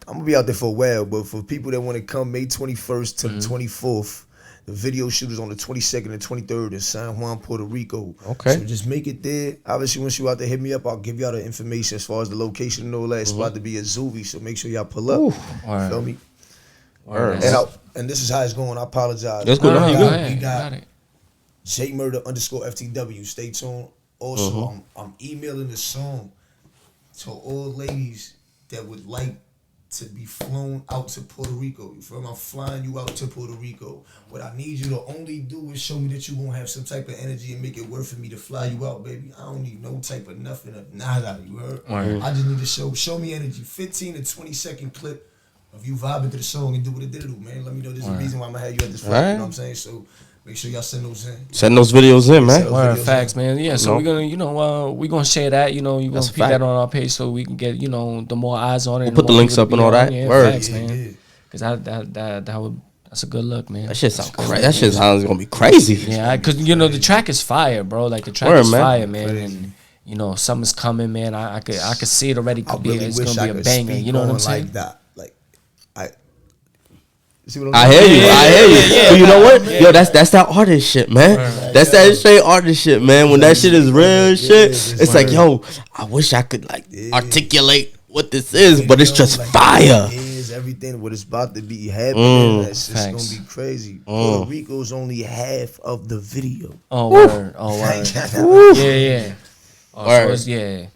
I'm going to be out there for a while, but for people that want to come May 21st to the 24th, the video shoot is on the 22nd and 23rd in San Juan, Puerto Rico. Okay. So just make it there. Obviously, once you out there, hit me up. I'll give y'all the information as far as the location and all that. It's about to be a Zuvi, so make sure y'all pull up. Feel me? And this is how it's going. I apologize. Let's go. No, We go got- ahead. we got Got it. J Murda _FTW. Stay tuned. Also, I'm emailing the song to all ladies that would like to be flown out to Puerto Rico. You feel me? I'm flying you out to Puerto Rico. What I need you to only do is show me that you gonna have some type of energy and make it worth for me to fly you out, baby. I don't need no type of nothing of nada. You heard? I just need to show me energy. 15 to 20-second clip of you vibing to the song and do what it did to do, man. Let me know there's a reason why I'm gonna have you at this flight. You know what I'm saying? So make sure y'all send those in. Send those videos in, man. Send Word, videos facts, in. man. Yeah, so we're gonna, we gonna share that. You know, you gonna That's a keep that fact. on our page so we can get, you know, the more eyes on it. We'll put the more links people up to and be all on. that. Yeah, Word. facts, man. Yeah. Because that's a good look, man. That shit sounds crazy. That shit sounds gonna be crazy. Yeah, because you know the track is fire, bro. Like the track Word, is man. fire, man. And you know something's coming, man. I could see it already. I really It's wish gonna I be a could banger. speak You know what I'm on saying? like that. Like, see what I'm I saying? hear you. I hear you. yeah, But you know what? yeah. Yo, that's that artist shit, man. That's that straight artist shit, man. When that shit is real shit, it's like, yo, I wish I could like articulate what this is, but it's just Like, fire. it is everything what it's about to be happening. That's just Facts. gonna be crazy. Puerto Rico's only half of the video. Oh word, oh word. Yeah. Oh, so Word. it's, yeah.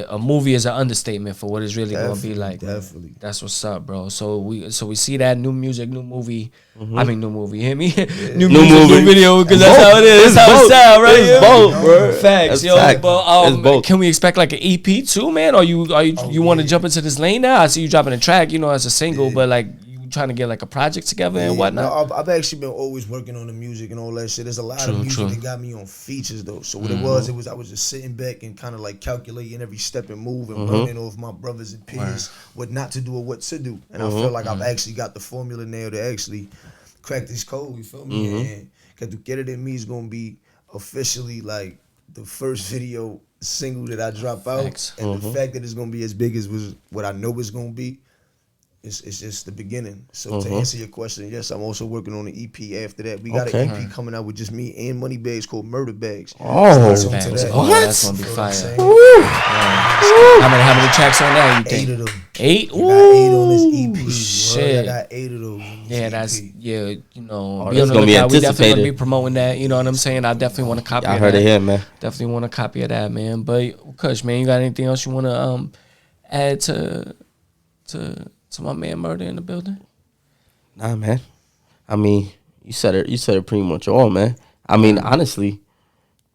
A movie is an understatement for what it's really gonna be like. Definitely. That's what's up, bro. So we see that new music, new movie. I mean, new movie. Hear me? New music, movie. new video. Because It's that's both. how it is. It's That's how it both. sound, right? It's Yeah. both, bro. Facts, That's yo. fact. But It's both. can we expect like an EP too, man? Or you want to jump into this lane now? I see you dropping a track, you know, as a single, but like you trying to get like a project together and whatnot. No, I've actually been always working on the music and all that shit. There's a lot of music true. that got me on features though. So what it was I was just sitting back and kind of like calculating every step and move and learning off my brothers and peers what not to do or what to do. And I feel like I've actually got the formula now to actually crack this code. You feel me? And Que Tu Quiere De Mi is gonna be officially like the first video single that I drop out. Facts. And the fact that it's gonna be as big as was what I know it's gonna be. It's just the beginning. So to answer your question, yes, I'm also working on an EP after that. We got Okay. an EP coming out with just me and Money Bags called Murder Bags. Oh, Stay tuned to Facts. that. Oh, that's gonna be You know what I'm fire. saying? How many tracks on that you think? 8 of them. 8? I got 8 on this EP. shit. I got 8 of those. on this Yeah, EP. that's you know. Oh, Be that's on the gonna be lookout. We definitely gonna anticipated. be promoting that. You know what I'm saying? I definitely want to copy. I of heard that. it here, man. Definitely want a copy of that, man. But Kush, man, you got anything else you want to add to my man Murda in the building? Nah, man. I mean, you said it pretty much all, man. I mean, honestly,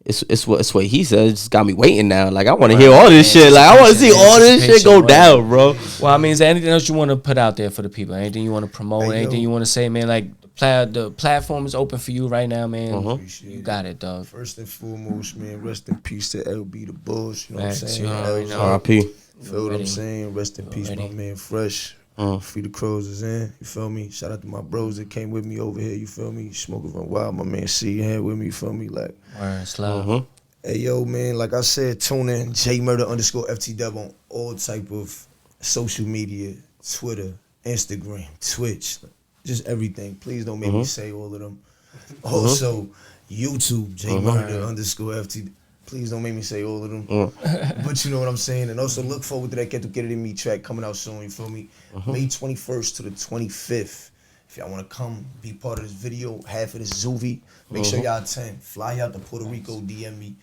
it's what he said. It just got me waiting now. Like I want to hear all this shit. Like I want to see all this shit go down, bro. Well, I mean, is there anything else you want to put out there for the people? Anything you want to promote? Hey, yo. Anything you want to say, man? Like the platform is open for you right now, man. Appreciate You it. got it, dog. First and foremost, man, rest in peace to LB the Bulls. You know what I'm Facts, saying? you already know. R.I.P. Feel what Ready. I'm saying? Rest in peace, my Ready. man Fresh. Free the Crows is in. You feel me? Shout out to my bros that came with me over here. You feel me? Smoking Run Wild. My man C here with me. You feel me? Like, Word, slow. hey yo, man. Like I said, tune in J Murda _FTW on all type of social media, Twitter, Instagram, Twitch, just everything. Please don't make me say all of them. Also, YouTube J Murda _FTW. Please don't make me say all of them. But you know what I'm saying. And also look forward to that Get To Get It In Me track coming out soon. You feel me? May 21st to the 25th. If y'all want to come be part of this video, half of this Zuvi, make sure y'all attend. Fly out to Puerto Rico, DM me,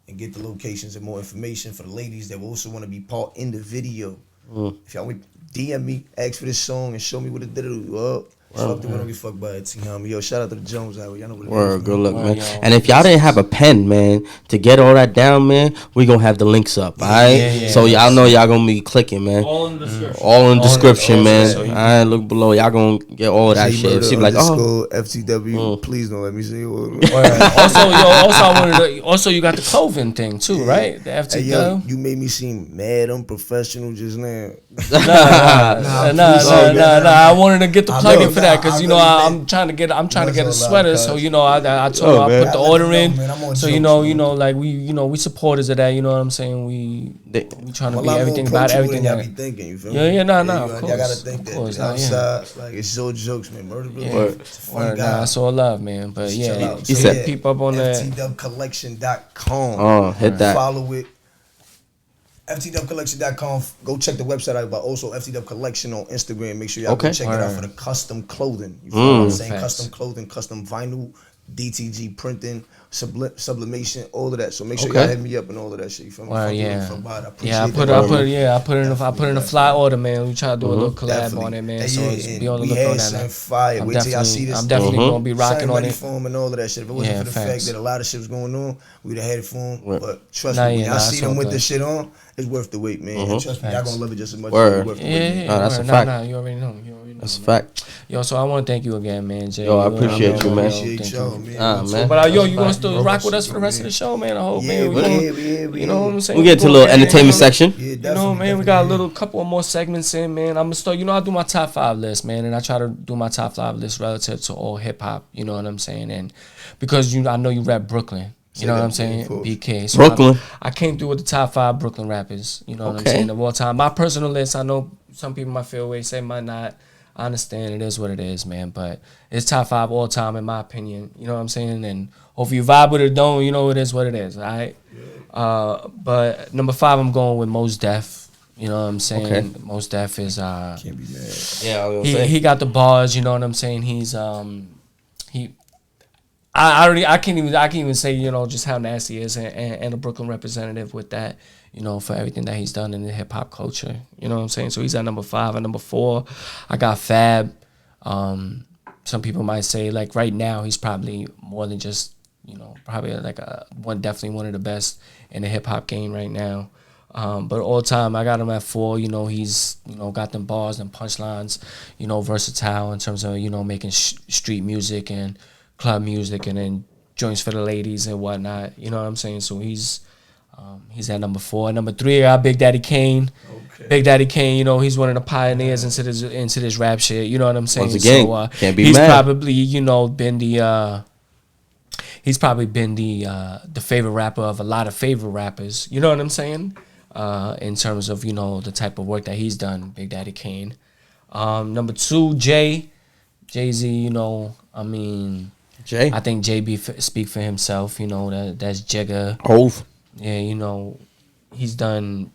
and get the locations and more information for the ladies that also want to be part in the video. If y'all want DM me, ask for this song, and show me what it did. Fuck the one we fuck by T, homie. Yo, shout out to the Jones out. Y'all know what it Word, is. good luck, man. yo, And if y'all didn't have a pen, man, to get all that down, man, we gonna have the links up, all right? So y'all know y'all gonna be clicking, man. All in the description. All in the description, man. so you- All right, look below. Y'all gonna get all that J shit. Murda See, like, oh, FTW. Please don't let me see it. Also you got the clothing thing too, right? The Hey, FTW. yo, you made me seem mad unprofessional just now. Nah. I wanted to get the I plug know, in for that because I you know really I'm trying to get a That's sweater. all So cuz. you know I told her I man. put the I let order them in. know, man, I'm on So jokes, you know like we supporters of that. You know what I'm saying? We trying to I'm a be lot more everything about approachable everything than y'all that. be thinking, you feel Yeah, me? yeah, nah, you of Y'all gotta course, think of that course, the nah, yeah. outside, like, it's all jokes, man. Murda really Yeah. it's a funny guy. Nah, it's all love, man. But Chill yeah, out. He So, said- yeah, keep up on that. FTWcollection.com. hit that. Follow it. FTWcollection.com. Go check the website out, but also FTW Collection on Instagram. Make sure y'all go check it out for the custom clothing. You feel what I'm saying? Facts. Custom clothing, custom vinyl, DTG printing, sublimation, all of that. So make sure y'all hit me up and all of that shit. You feel me? Well, Fuck with yeah. it, fuck about it. I appreciate Yeah, I put in a fly order, man. We try to do a little collab on it, man. So it's be on the we lookout had on some that. fire. Wait till y'all see this. I'm definitely gonna be rocking Something on ready it. for him and all of that shit. If it wasn't Yeah, for the facts. fact that a lot of shit was going on, we'd have had it for him. Right. But trust Nah, me, when yeah, y'all nah, see it's them all with good. this shit on, it's worth the wait, man. And trust me, y'all gonna love it just as much as Word. it's worth the wait. man. Yeah, that's a word. fact. Nah, you already know. That's a man. fact. Yo, so I want to thank you again, man, Jay. Yo, I appreciate you, man. Appreciate thank y'all, you. man. Man. But yo, you gonna still rock with us for the rest of the show, man? I hope, Yeah, man. we You know what I'm saying? We get to a little entertainment section. Yeah, You know, definitely, man, we got a definitely. little couple of more segments in, man. I'm gonna start. You know, I do my top 5 list, man, and I try to do my top 5 list relative to all hip hop. You know what I'm saying? And because I know you rap Brooklyn. You know what I'm saying? BK. So Brooklyn. I came through with the top 5 Brooklyn rappers. You know what I'm Okay. saying? Of all time. My personal list. I know some people might feel away, say might not. I understand it is what it is, man. But it's top 5 all time in my opinion. You know what I'm saying? And hopefully you vibe with it or don't. You know it is what it is. All right. But number 5, I'm going with Mos Def. You know what I'm saying? Okay. Mos Def is Can't be mad. Yeah, I was gonna say. he got the bars. You know what I'm saying? He's he. I can't even say, you know, just how nasty he is and a Brooklyn representative with that, you know, for everything that he's done in the hip hop culture. You know what I'm saying? So he's at number 5. At number 4, I got Fab. Some people might say like right now he's probably more than just, you know, probably like definitely one of the best in the hip hop game right now. But all time, I got him at 4. You know, he's, you know, got them bars and punchlines, you know, versatile in terms of, you know, making street music and club music and then joints for the ladies and whatnot. You know what I'm saying? So he's at number 4. At number 3, I got Big Daddy Kane. Okay. Big Daddy Kane, you know, he's one of the pioneers into this rap shit. You know what I'm saying? Once again, so, can't be he's mad. probably, you know, been the favorite rapper of a lot of favorite rappers. You know what I'm saying? In terms of, you know, the type of work that he's done, Big Daddy Kane. Number 2, Jay-Z, you know, I mean, Jay. I think JB speak for himself, you know, that's Jigga. Hove. Yeah, you know, he's been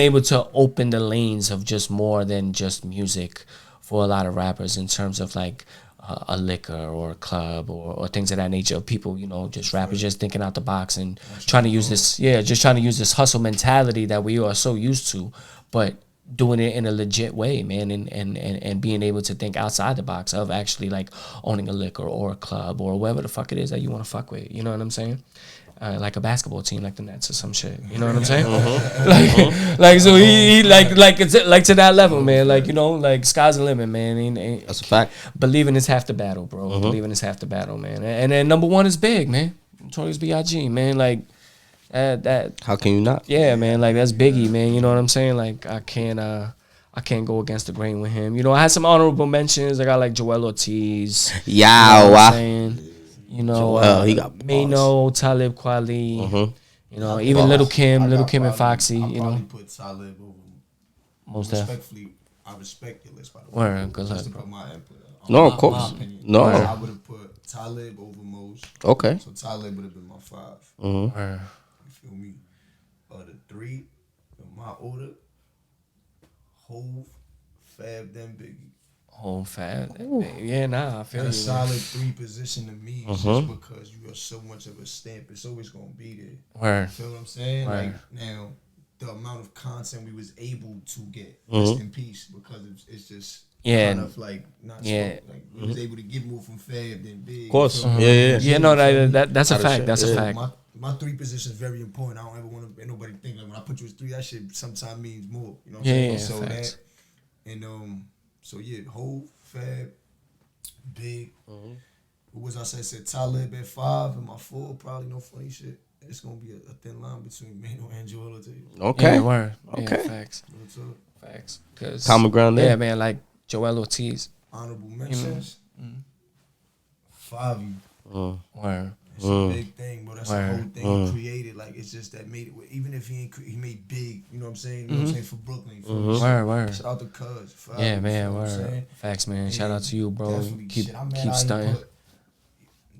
able to open the lanes of just more than just music for a lot of rappers in terms of like a liquor or a club or things of that nature. People, you know, just rappers just thinking out the box and trying to use this hustle mentality that we are so used to, but doing it in a legit way, man, and being able to think outside the box of actually like owning a liquor or a club or whatever the fuck it is that you want to fuck with. You know what I'm saying? Like a basketball team, like the Nets or some shit. You know what I'm saying? Like so he like to that level, man. Like, you know, like sky's the limit, man. That's a fact. Believing is half the battle, bro. Believing is half the battle, man. And then number 1 is Big, man. Notorious B.I.G., man. Like that. How can you not? Yeah, man. Like that's Biggie, man. You know what I'm saying? Like I can't go against the grain with him. You know, I had some honorable mentions. I got like Joel Ortiz. You know what I'm saying? You know, he got Mano, Talib Kweli. You know, even Little Kim and Foxy. You know, Put Talib over. most definitely. Respectfully, I respect your list, by the way. Word, good luck, Just to bro. put my input. No, My of course. opinion. No. I would have put Talib over Mos. Okay. So Talib would have been my 5. Word. You feel me? The 3, in my order, Hove, Fab, then Biggie. Whole fat. Yeah, nah, I feel A you. solid 3 position to me, just because you are so much of a stamp. It's always gonna be there. Word. You feel what I'm saying? Right. Like now, the amount of content we was able to get, rest in peace, because it's just Yeah. kind of like not Yeah. like he was able to get more from Fab than Big. Of course. You feel me? Yeah. Yeah, no, that's a fact. That's a fact. My three position is very important. I don't ever want to. Nobody think like when I put you as three, that shit sometimes means more. You know what I'm saying? Yeah, So facts. that and so yeah, Hov, Fab, Big. What was I said Talib at 5 and my 4. Probably no funny shit. It's gonna be a thin line between Mano and Joel. Okay. Yeah, word. Okay. Yeah, facts. Facts. Cause Common ground there. Yeah, man. Like Joel Ortiz. Honorable mentions. 5. Word. It's a big thing, bro. That's the whole thing he created. Like it's just that made it. Even if he made big, you know what I'm saying? You know what I'm saying for Brooklyn. Word. Shout out to Cuz. Yeah, man. You know what I'm Word. saying? Facts, man. Yeah, Shout out to you, bro. definitely. Keep Shit, I'm mad keep how he stunting.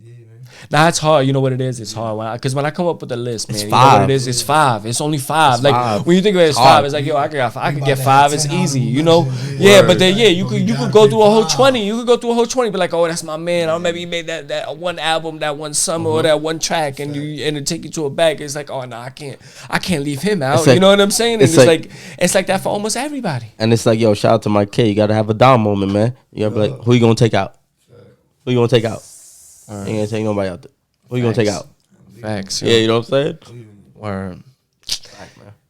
Yeah, man. Nah, it's hard. You know what it is? It's hard. Because when I come up with the list, man, It's you know what 5. it is? It's 5. It's only 5. It's like 5. when you think of it as 5, hard. it's like, yo, I could about get to 5. have It's 10 easy, honorable you know? mentions, Yeah, Word. but then you We could gotta go pick through a whole 5. 20. You could go through a whole 20, but like, oh, that's my man. Or maybe he made that one album, that one summer, or that one track, and it take you to a bag. It's like, oh no, I can't leave him out. Like- you know what I'm saying? And it's it's like that for almost everybody. And it's like, yo, shout out to my kid. You gotta have a down moment, man. You gotta be like, who you gonna take out? Who you gonna take out? You ain't gonna take nobody out there. Who you gonna take out? Facts. Yeah, you know what I'm saying? Word.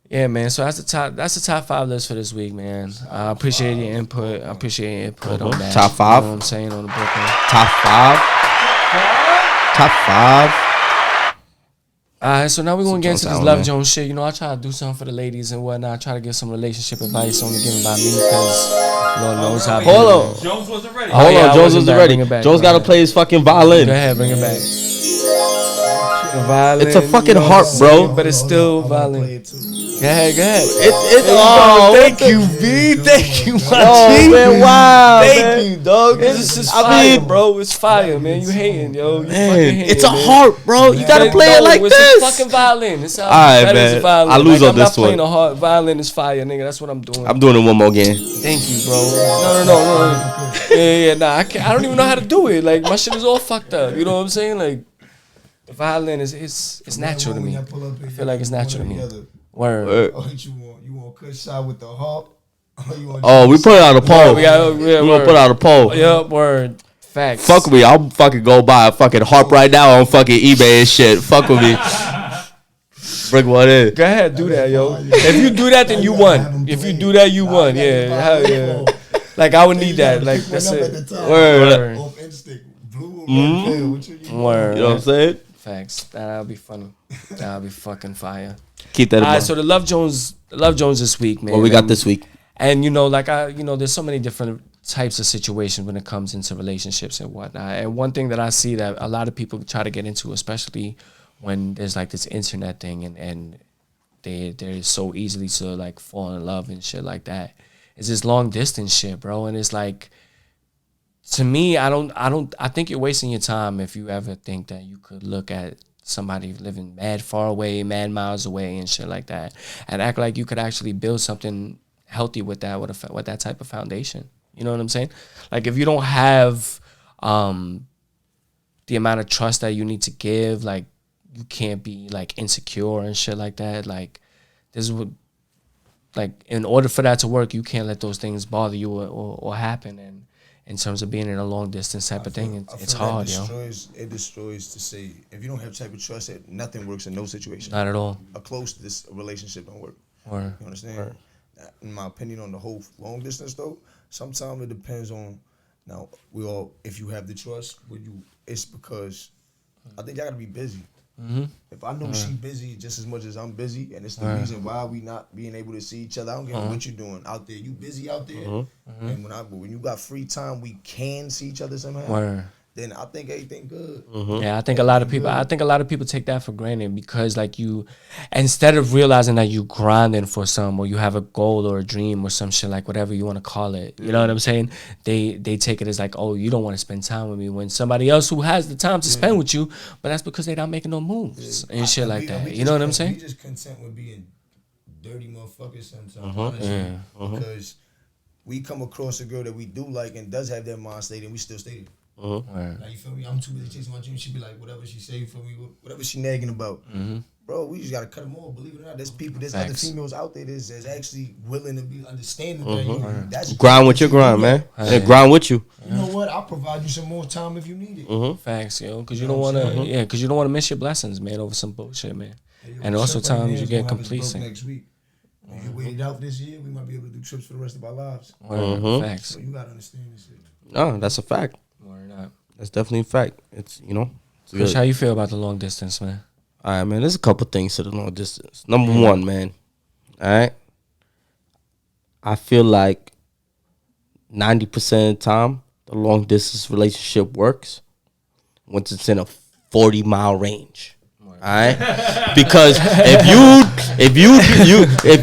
Yeah, man. So that's the top 5 list for this week, man. I appreciate your input. on that. Top 5? You know what I'm saying on the Brooklyn. Top 5. Top 5. All right, so now we're gonna get into this sound, Love man. Jones shit. You know, I try to do something for the ladies and whatnot. I try to give some relationship advice only given by me because Lord knows how. Hold on. Jones wasn't ready. Hold yeah, on. I Jones wasn't wasn't back. ready. Bring it back. Jones Bring gotta it play his fucking violin. Go ahead, bring it back. The violin, It's a fucking you know harp, what I'm bro. saying? But it's still violin. Go ahead. Thank Thank you, V. Thank you, my Oh G. man, wow. Thank man. you, dog. This is I fire, mean- bro. It's fire, man. You hating, yo. You Man, fucking hating, it's a man. harp, bro. You gotta play it like it's this. a fucking violin. It's All right, that is man. a violin. I lose like, on I'm this not playing one. a hard violin. Is fire, nigga. That's what I'm doing. I'm doing it one more again. Thank you, bro. No. Yeah. Nah, I can't. I don't even know how to do it. Like my shit is all fucked up. You know what I'm saying? Like the violin is it's natural to me. I feel like it's natural to me. Word. Oh, you want Kush shot with the harp? Oh, we put it on a poll. We gonna put out a poll. Yup, word. Facts. Fuck with me. I'll fucking go buy a fucking harp right now on fucking eBay and shit. Fuck with me. Bring one in. Go ahead, do that, yo. If you do that, then you won. If you do that, you won. Yeah, hell yeah. Like I would need that. Like that's it. Word. Off instinct, blue or red. What you Word. You know what I'm saying? Facts. That'll be funny. That'll be fucking fire. Keep that in All right, mind. so the Love Jones this week, man. What we got this week? And you know, like there's so many different types of situations when it comes into relationships and whatnot. And one thing that I see that a lot of people try to get into, especially when there's like this internet thing and they're so easily to like fall in love and shit like that, is this long distance shit, bro. And it's like, to me, I think you're wasting your time if you ever think that you could look at somebody living mad far away, mad miles away and shit like that, and act like you could actually build something healthy with that, with that type of foundation. You know what I'm saying? Like if you don't have the amount of trust that you need to give, like you can't be like insecure and shit like that. Like this would, like in order for that to work, you can't let those things bother you or happen. And in terms of being in a long distance type of thing, it's hard, yo. It destroys to say if you don't have type of trust, nothing works in no situation. Not at all. A close this relationship don't work. Or You understand? In my opinion, on the whole long distance though, sometimes it depends on. Now if you have the trust, it's because I think y'all gotta be busy. Mm-hmm. If I know she busy just as much as I'm busy, and it's the reason why we not being able to see each other. I don't care what you're doing out there. You busy out there, and when you got free time, we can see each other somehow. Then I think everything good. Yeah, I think a lot of people take that for granted because like you, instead of realizing that you grinding for some or you have a goal or a dream or some shit, like whatever you want to call it, you know what I'm saying? They take it as like, oh, you don't want to spend time with me, when somebody else who has the time to spend with you, but that's because they not making no moves and shit like that. You know what I'm saying? We just content with being dirty motherfuckers sometimes, honestly, because we come across a girl that we do like and does have that mind state, and we still stay there. Like, you feel me? I'm too busy chasing my dream. She be like, whatever she say for me, whatever she nagging about. bro, we just gotta cut them off. Believe it or not, there's people, there's other females out there that's actually willing to be understanding that. That's grind with your grind, man. Yeah, grind with you. You know what? I'll provide you some more time if you need it. Facts, yo, because you don't want to, because you don't want to miss your blessings, man, over some bullshit, man. And also times you get complacent. Next week, if you waited out this year, we might be able to do trips for the rest of our lives. Facts. So you gotta understand this shit. No, that's a fact. Word up. That's definitely a fact. It's Kush, how you feel about the long distance, man? All right, man. There's a couple things to the long distance. Number one, man. All right. I feel like 90% of the time, the long distance relationship works once it's in a 40-mile range. All right, because if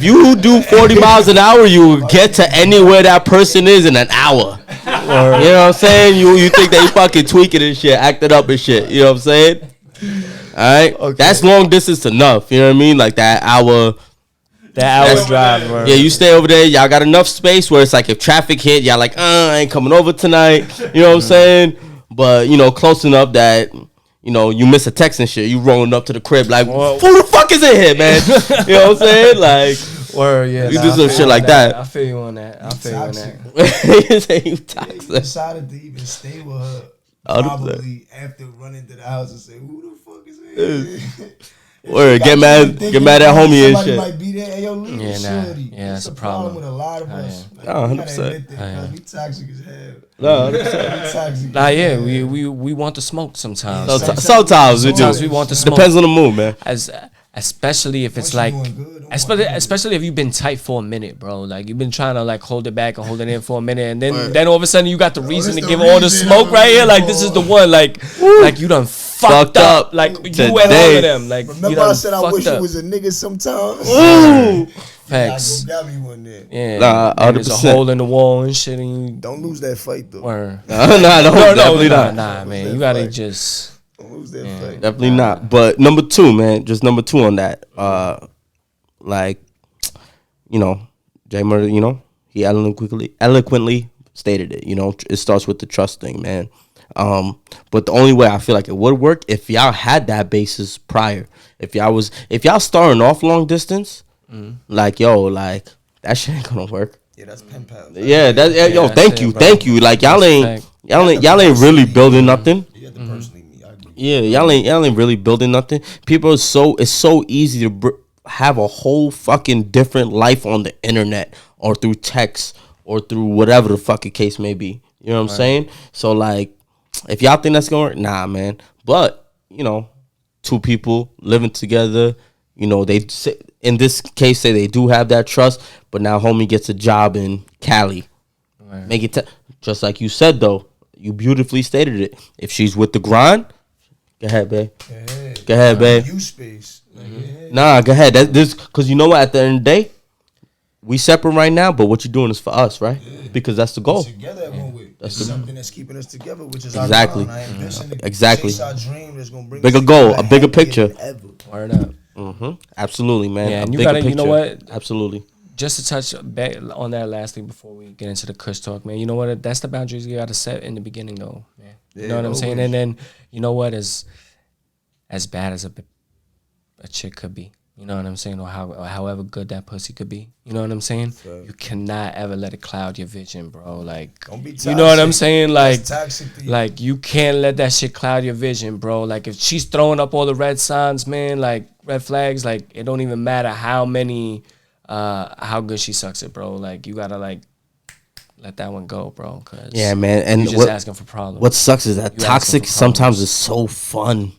you do 40 miles an hour, you will get to anywhere that person is in an hour. You know what I'm saying? You think they fucking tweaking and shit, acting up and shit. You know what I'm saying? All right, that's long distance enough. You know what I mean? Like that hour. Drive, bro. Yeah, you stay over there. Y'all got enough space where it's like if traffic hit, y'all like, I ain't coming over tonight. You know what I'm saying? But close enough that. You miss a text and shit. You rolling up to the crib like, who the fuck is in here, man? You know what I'm saying? Like, you do some shit like that. I feel you on that. You say you toxic. He decided to even stay with her probably after running to the house and say, who the fuck is in here? Or get mad at homie and shit. Might be there. Hey, yo, leave that's a problem with a lot of us. Like, 100%. We toxic as hell. No, 100%. Nah, yeah, we want to smoke sometimes. Sometimes we do. We want to smoke. Depends on the mood, man. Especially if it's like, especially if you've been tight for a minute, bro. Like you've been trying to like hold it back and hold it in for a minute, and then all of a sudden you got the reason to give all the smoke right here. Like this is the one. Like you done fucked up. Like you and all of them. Like remember I said I wish it was a nigga sometimes. Ooh. Facts. Got me one there. Yeah. Nah, there's a hole in the wall and shit. And you don't lose that fight though. No, definitely not. Nah, man. You gotta just. Don't lose that fight. Definitely not. But number two, man. Just number two on that. J Murda, he eloquently stated it. It starts with the trust thing, man. But the only way I feel like it would work if y'all had that basis prior. If y'all starting off long distance, that shit ain't gonna work. Yeah, that's pen pals. Yeah, thank you. Like y'all ain't really building nothing. You have to personally meet. I agree. Yeah, y'all ain't really building nothing. People it's so easy to have a whole fucking different life on the internet or through text or through whatever the fucking case may be. You know what I'm saying? So like, if y'all think that's gonna work, nah, man. But two people living together, they say, in this case say they do have that trust. But now homie gets a job in Cali. Right. Make it just like you said though. You beautifully stated it. If she's with the grind, go ahead, babe. Go ahead, babe. You space. Nah, go ahead. Because you know what? At the end of the day, we separate right now, but what you're doing is for us, right? Yeah. Because that's the goal. Together at one way. That's something that's keeping us together, which is exactly. Our ambition to exactly. chase our dream that's gonna bring bigger goal, a bigger picture. Word up. Absolutely, man. Yeah, and you gotta, you know what? Absolutely. Just to touch back on that lastly before we get into the Kush Talk, man. You know what? That's the boundaries you gotta set in the beginning, though, man. You know what I'm saying? And then you know what? As bad as a chick could be. You know what I'm saying? Or however good that pussy could be. You know what I'm saying? Right. You cannot ever let it cloud your vision, bro. Like, don't be toxic. You know what I'm saying? Like you can't let that shit cloud your vision, bro. Like, if she's throwing up all the red signs, man, like red flags, like it don't even matter how good she sucks it, bro. Like, you gotta like let that one go, bro. Cause yeah, man. And you're just asking for problems. What sucks is that toxic sometimes is so fun.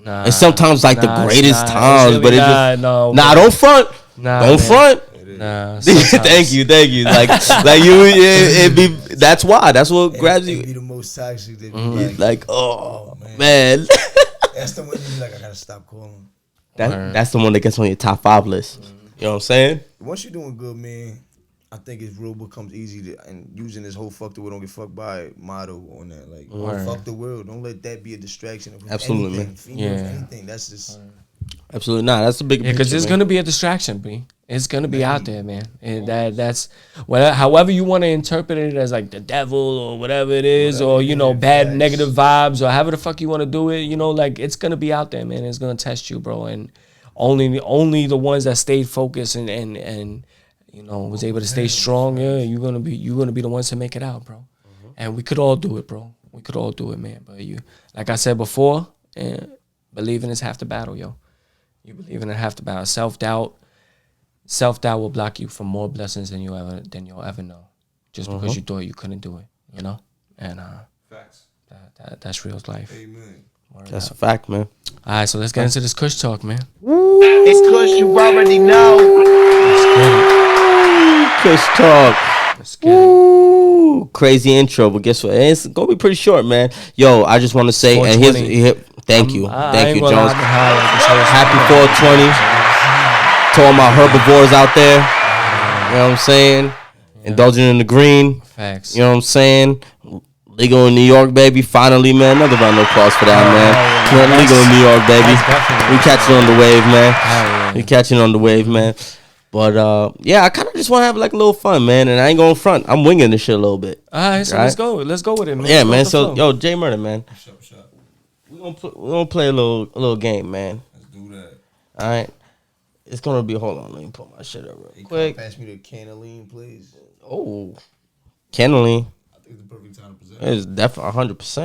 Nah, it's sometimes like the greatest times, but it just don't front. Don't front. Nah, thank you. Like you, it be. That's why. That's what grabs you. It be the most toxic. Like, oh man. That's the one you like. I gotta stop calling. That's the one that gets on your top 5 list. You know what I'm saying? Once you're doing good, man, I think it's real becomes easy to, and using this whole "fuck the world, don't get fucked by" motto on that. Like, fuck the world, don't let that be a distraction. Absolutely, anything, females, anything. That's just absolutely not. That's the big because it's gonna be a distraction, B. It's gonna be out there, man. And that's however you want to interpret it as like the devil or whatever it is, or bad negative vibes or however the fuck you want to do it. Like it's gonna be out there, man. It's gonna test you, bro. And only the ones that stayed focused and was able to stay strong. Yeah, you're gonna be the ones to make it out, bro. And we could all do it, bro. We could all do it, man. But like I said before, believing is half the battle, yo. You believing in half the battle. Self-doubt will block you from more blessings than you'll ever know. Just because you thought you couldn't do it, And Facts. That's real life. Amen. That's a fact, man. All right, so let's get into this Kush talk, man. It's Kush, you already know. Kush talk. Let's get it. Ooh, crazy intro, but guess what? It's gonna be pretty short, man. Yo, I just want to say, and thank you, Jones. Happy 420 to all my herbivores out there. You know what I'm saying? Indulging in the green. Facts. You know what I'm saying? Legal in New York, baby. Finally, man. Another round of applause for that, man. Legal in New York, baby. We catching on the wave, man. We catching on the wave, man. But I kind of just want to have like a little fun, man. And I ain't going front. I'm winging this shit a little bit. All right, so let's go. Let's go with it, man. Yeah, man. So, yo, J Murda, man. What's up? We're gonna play a little game, man. Let's do that. All right. It's gonna be. Hold on. Let me pull my shit up real quick. Pass me the can of lean, please. Oh, Kenneally. I think it's the perfect time to present. It's definitely 100%. All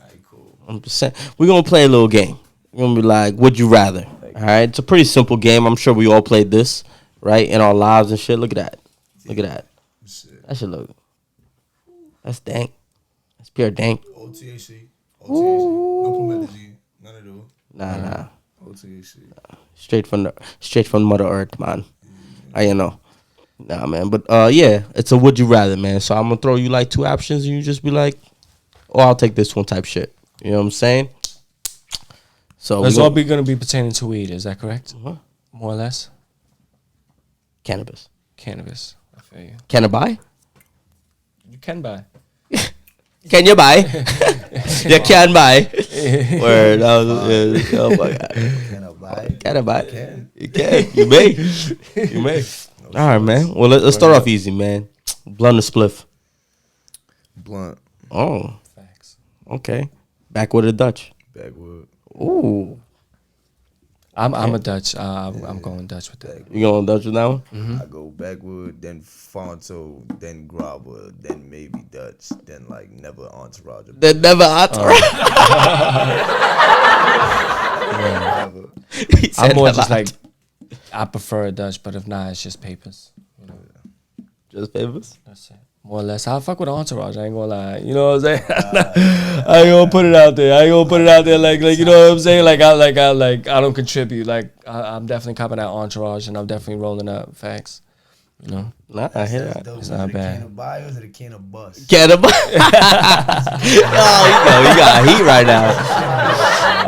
right, cool. 100%. We're gonna play a little game. We're gonna be like, would you rather? All right. It's a pretty simple game. I'm sure we all played this, right, in our lives and shit. Look at that. Look at that. That should look. That's dank. That's pure dank. OTAC. No promethazine. None of those. Nah. OTAC. Straight from Mother Earth, man. I know. Nah, man. But it's a would you rather, man. So I'm gonna throw you like two options, and you just be like, "Oh, I'll take this one," type shit. You know what I'm saying? So it's all gonna be pertaining to weed. Is that correct? Uh-huh. More or less. Cannabis. I feel you. Can I buy? You can buy. Can you buy? You can buy. Word. Oh my god. Can I buy it? Can I buy? You can. You may. You may. All right, man. Well, let's start off easy, man. Blunt or spliff? Blunt. Oh, Facts. okay. Backwood or Dutch? Backwood. Ooh. I'm a Dutch. I'm going Dutch with that. You going Dutch with that one? I go backwood, then Fonto, then Grabber, then maybe Dutch, then like never Entourage. Then never Entourage. I'm more just like, I prefer a Dutch, but if not, it's just papers. Just papers? That's it. More or less. I'll fuck with Entourage. I ain't gonna lie. You know what I'm saying? I ain't gonna put it out there. Like you know what I'm saying? Like I don't contribute. Like I'm definitely copping that Entourage, and I'm definitely rolling up. Facts. You know? Nah, I hear that. It's not bad. Can of buy or is it a can of bust? Can I buy? Oh, you got heat right now.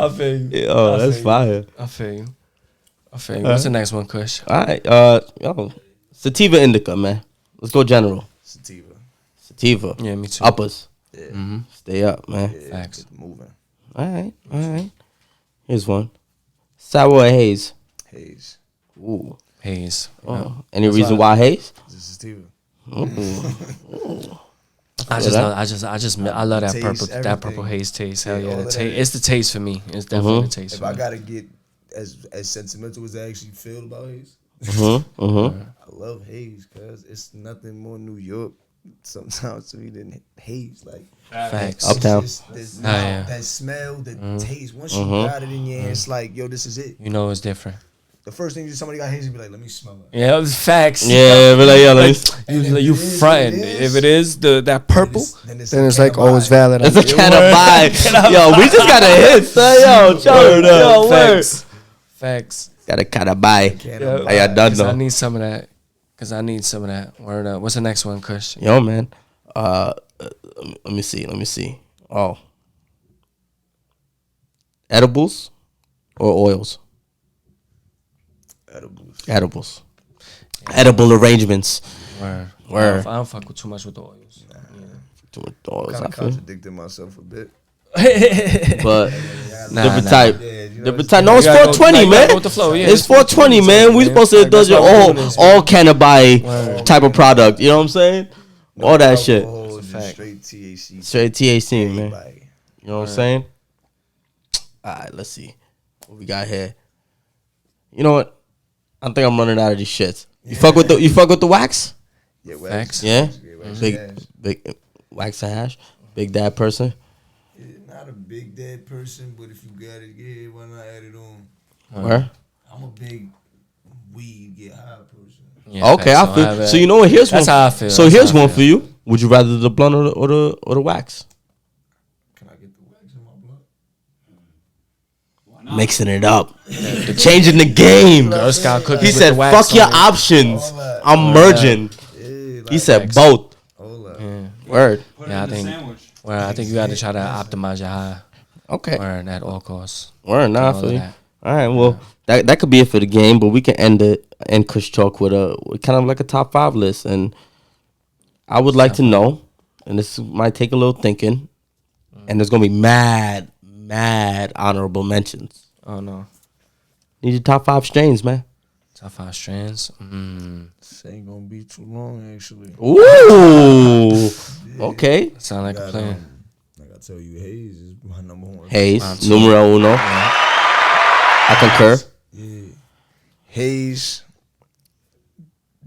I feel you. Oh, that's fire. I feel you. What's the next one, Kush? All right. Sativa indica, man. Let's go general. Sativa. Yeah, me too. Uppers. Yeah. Stay up, man. Facts. It's moving. All right. Here's one. Sour or haze? Haze. Ooh. Haze. Oh. Any reason why haze? This is sativa. I love that Taste, purple everything. haze taste. Hell Yeah, yeah, all the of taste. that. It's the taste for me. It's definitely the taste If for I me. gotta get as sentimental as I actually feel about haze, I love haze because it's nothing more New York sometimes to me than haze. Like Facts. Uptown. That smell, the taste. Once you got it in your hand, it's like, yo, this is it. You know it's different. The first thing somebody got haze, you be like, let me smell it. Yeah, it's facts. Yeah, but like, You fronting. If it is that purple, then it's then a it's can like, of oh, it's buy. valid. that's a can of buy. Yo, we just got a hit, son. Yo, word. Facts. Got a can of buy. Can Yeah. of How y'all done 'Cause I though? need some of that. Word up. What's the next one, Kush? Yo, man. Let me see. Oh. Edibles or oils? Edibles. Edible arrangements. Word. I don't fuck with too much with the oils. Too much oils, kind I of feel. contradicted myself a bit. But Nah, different nah. type. Yeah, Different type. No, it's You gotta 420, go man. with the flow. Yeah, It's 420, man. We supposed to indulge in all can of buy type of product. You know what I'm saying? All that shit. Alcohol, just straight THC. Straight THC, man. Everybody. You know what I'm saying? All right, let's see what we got here. You know what? I think I'm running out of these shits. You fuck with the wax? Yeah, Facts. Yeah. Wax Big wax and hash. Big dad person. Yeah, not a big dead person, but if you got it, yeah, why not add it on? Where? I'm a big weed get high person. Yeah, Okay, facts. I feel. have So you know what? Here's That's one. how I feel. So That's here's how I one feel. for you. Would you rather the blunt or the wax? Can I get the wax in my blood? Mixing it up, changing the game. Girl Scout cookies He with said, the wax "Fuck your on it. options. All that. I'm merging." Yeah, like, He said Facts. both. hold up. Yeah. Word. Put Yeah, it I in the think. sandwich. Well, I think you got to try to optimize your high. Okay. Word at all costs. Word. Nah, I All feel of you. that. All right. Well, that could be it for the game, but we can end Kush Talk with kind of like a top 5 list, and I would like to know, and this might take a little thinking, and there's gonna be mad honorable mentions. Oh no. Need your top 5 strains, man. Top 5 strands. This ain't gonna be too long, actually. Ooh. Okay. Sound like a Got, plan. Like I tell you, Hayes is my number one. Hayes, Two. numero uno. I concur. Yeah. Hayes,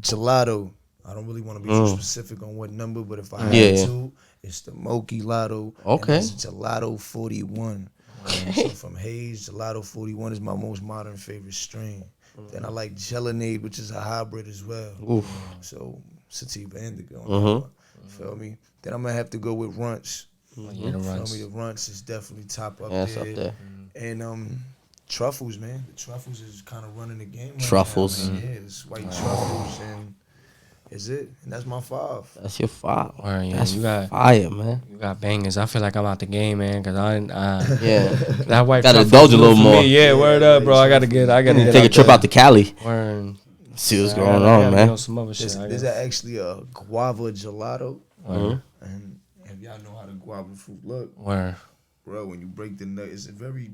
gelato. I don't really want to be too specific on what number, but if I had Yeah. to, it's the Mochi Lotto. Okay. And it's Gelato 41. So from Hayes, Gelato 41 is my most modern favorite strain. Then I like Gelinade, which is a hybrid as well. Oof. So sativa indigo. Feel me? Then I'm gonna have to go with Runts. Yeah, the runs. Feel me? The Runts is definitely top up Yeah, it's there. up there. And truffles, man. The truffles is kind of running the game. Right Truffles. Now, man. Yeah, it's white truffles, and is it? And that's my 5. That's your 5. Word, yeah, That's you got fire, man. you got bangers. I feel like I'm out the game, man, because Yeah. that white Gotta truffle indulge a is little for more. me. Yeah, word up, bro. I gotta get Take a trip out to Cali. Word. See what's I going gotta on, be man. Some other shit. There's actually a guava gelato, Word. and if y'all know how the guava fruit look, Word. bro, when you break the nut, it's a very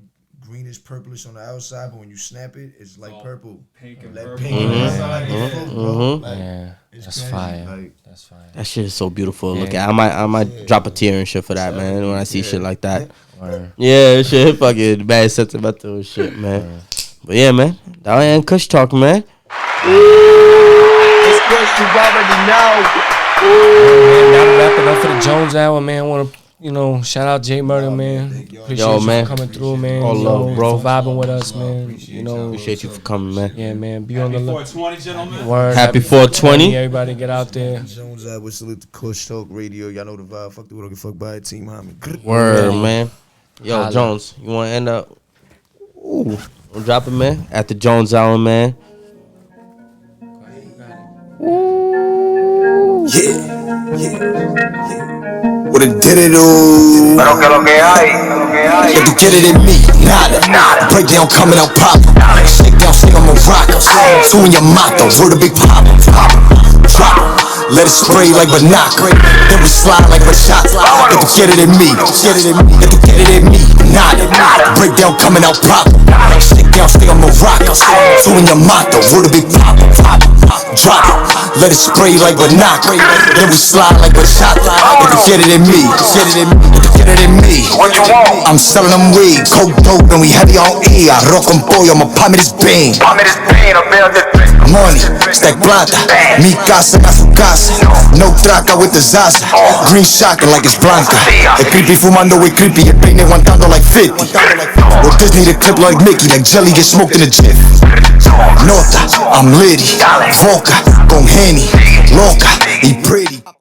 greenish purplish on the outside, but when you snap it, it's like purple, Pink and like purple. pink on the outside, like a fruit, bro. Like, Yeah, it's that's crazy. fire. Like, That's fire. That shit is so beautiful to look Yeah. at. I might drop a tear and shit for that, man. When I see shit like that. Word. Yeah, shit, fucking bad sentimental shit, man. But yeah, man, that ain't Kush Talk, man. It's good, you already know. Man, gotta wrap it up for the Jones Hour, man. Want to, shout out J Murda, man. Appreciate Yo, you man. for coming through, man. All love, bro. For vibing with us, man. Appreciate you for coming, man. Yeah, man. Be on the Happy look. 420, gentlemen. Word. Happy 420. Everybody get out there. Jones, I would salute the Kush Talk Radio. Y'all know the vibe. Fuck the world, get fucked by it. Team Hyman. Word, man. Yo, Holla. Jones, you want to end up? Ooh, we'll drop it, man. At the Jones Hour, man. What it did it all. Pero que lo que hay, Yeah, to get it in me, nada. Breakdown coming out poppin'. Shake down, sing on my rockers. Two in your motto, word a big pop. Drop it. Let it spray like binoculars. Then we slide like bachata. Get to get it in me. Get it in me. Get to get it in me. Nada. Breakdown coming out poppin'. Shake down, stay on my rockers. Two in your motto, word a big pop. Drop it. Let it spray like binoculars. Then we slide like bachata. Get to get it in me. Get it in me. Get to get it in me. what you want? I'm selling them weed, coke dope, and we heavy on E. Arroz con pollo, I'ma pop me this bean. Dame this pain, a bell de Money, stack plata, mi casa, na su casa. No traca with the Zaza. Green shocking like it's Blanca. El creepy fumando with creepy, el peine aguantando like 50. Well, Disney the clip like Mickey, like jelly get smoked in a jiff. Nota, I'm litty, foca, con Henny, loca y pretty.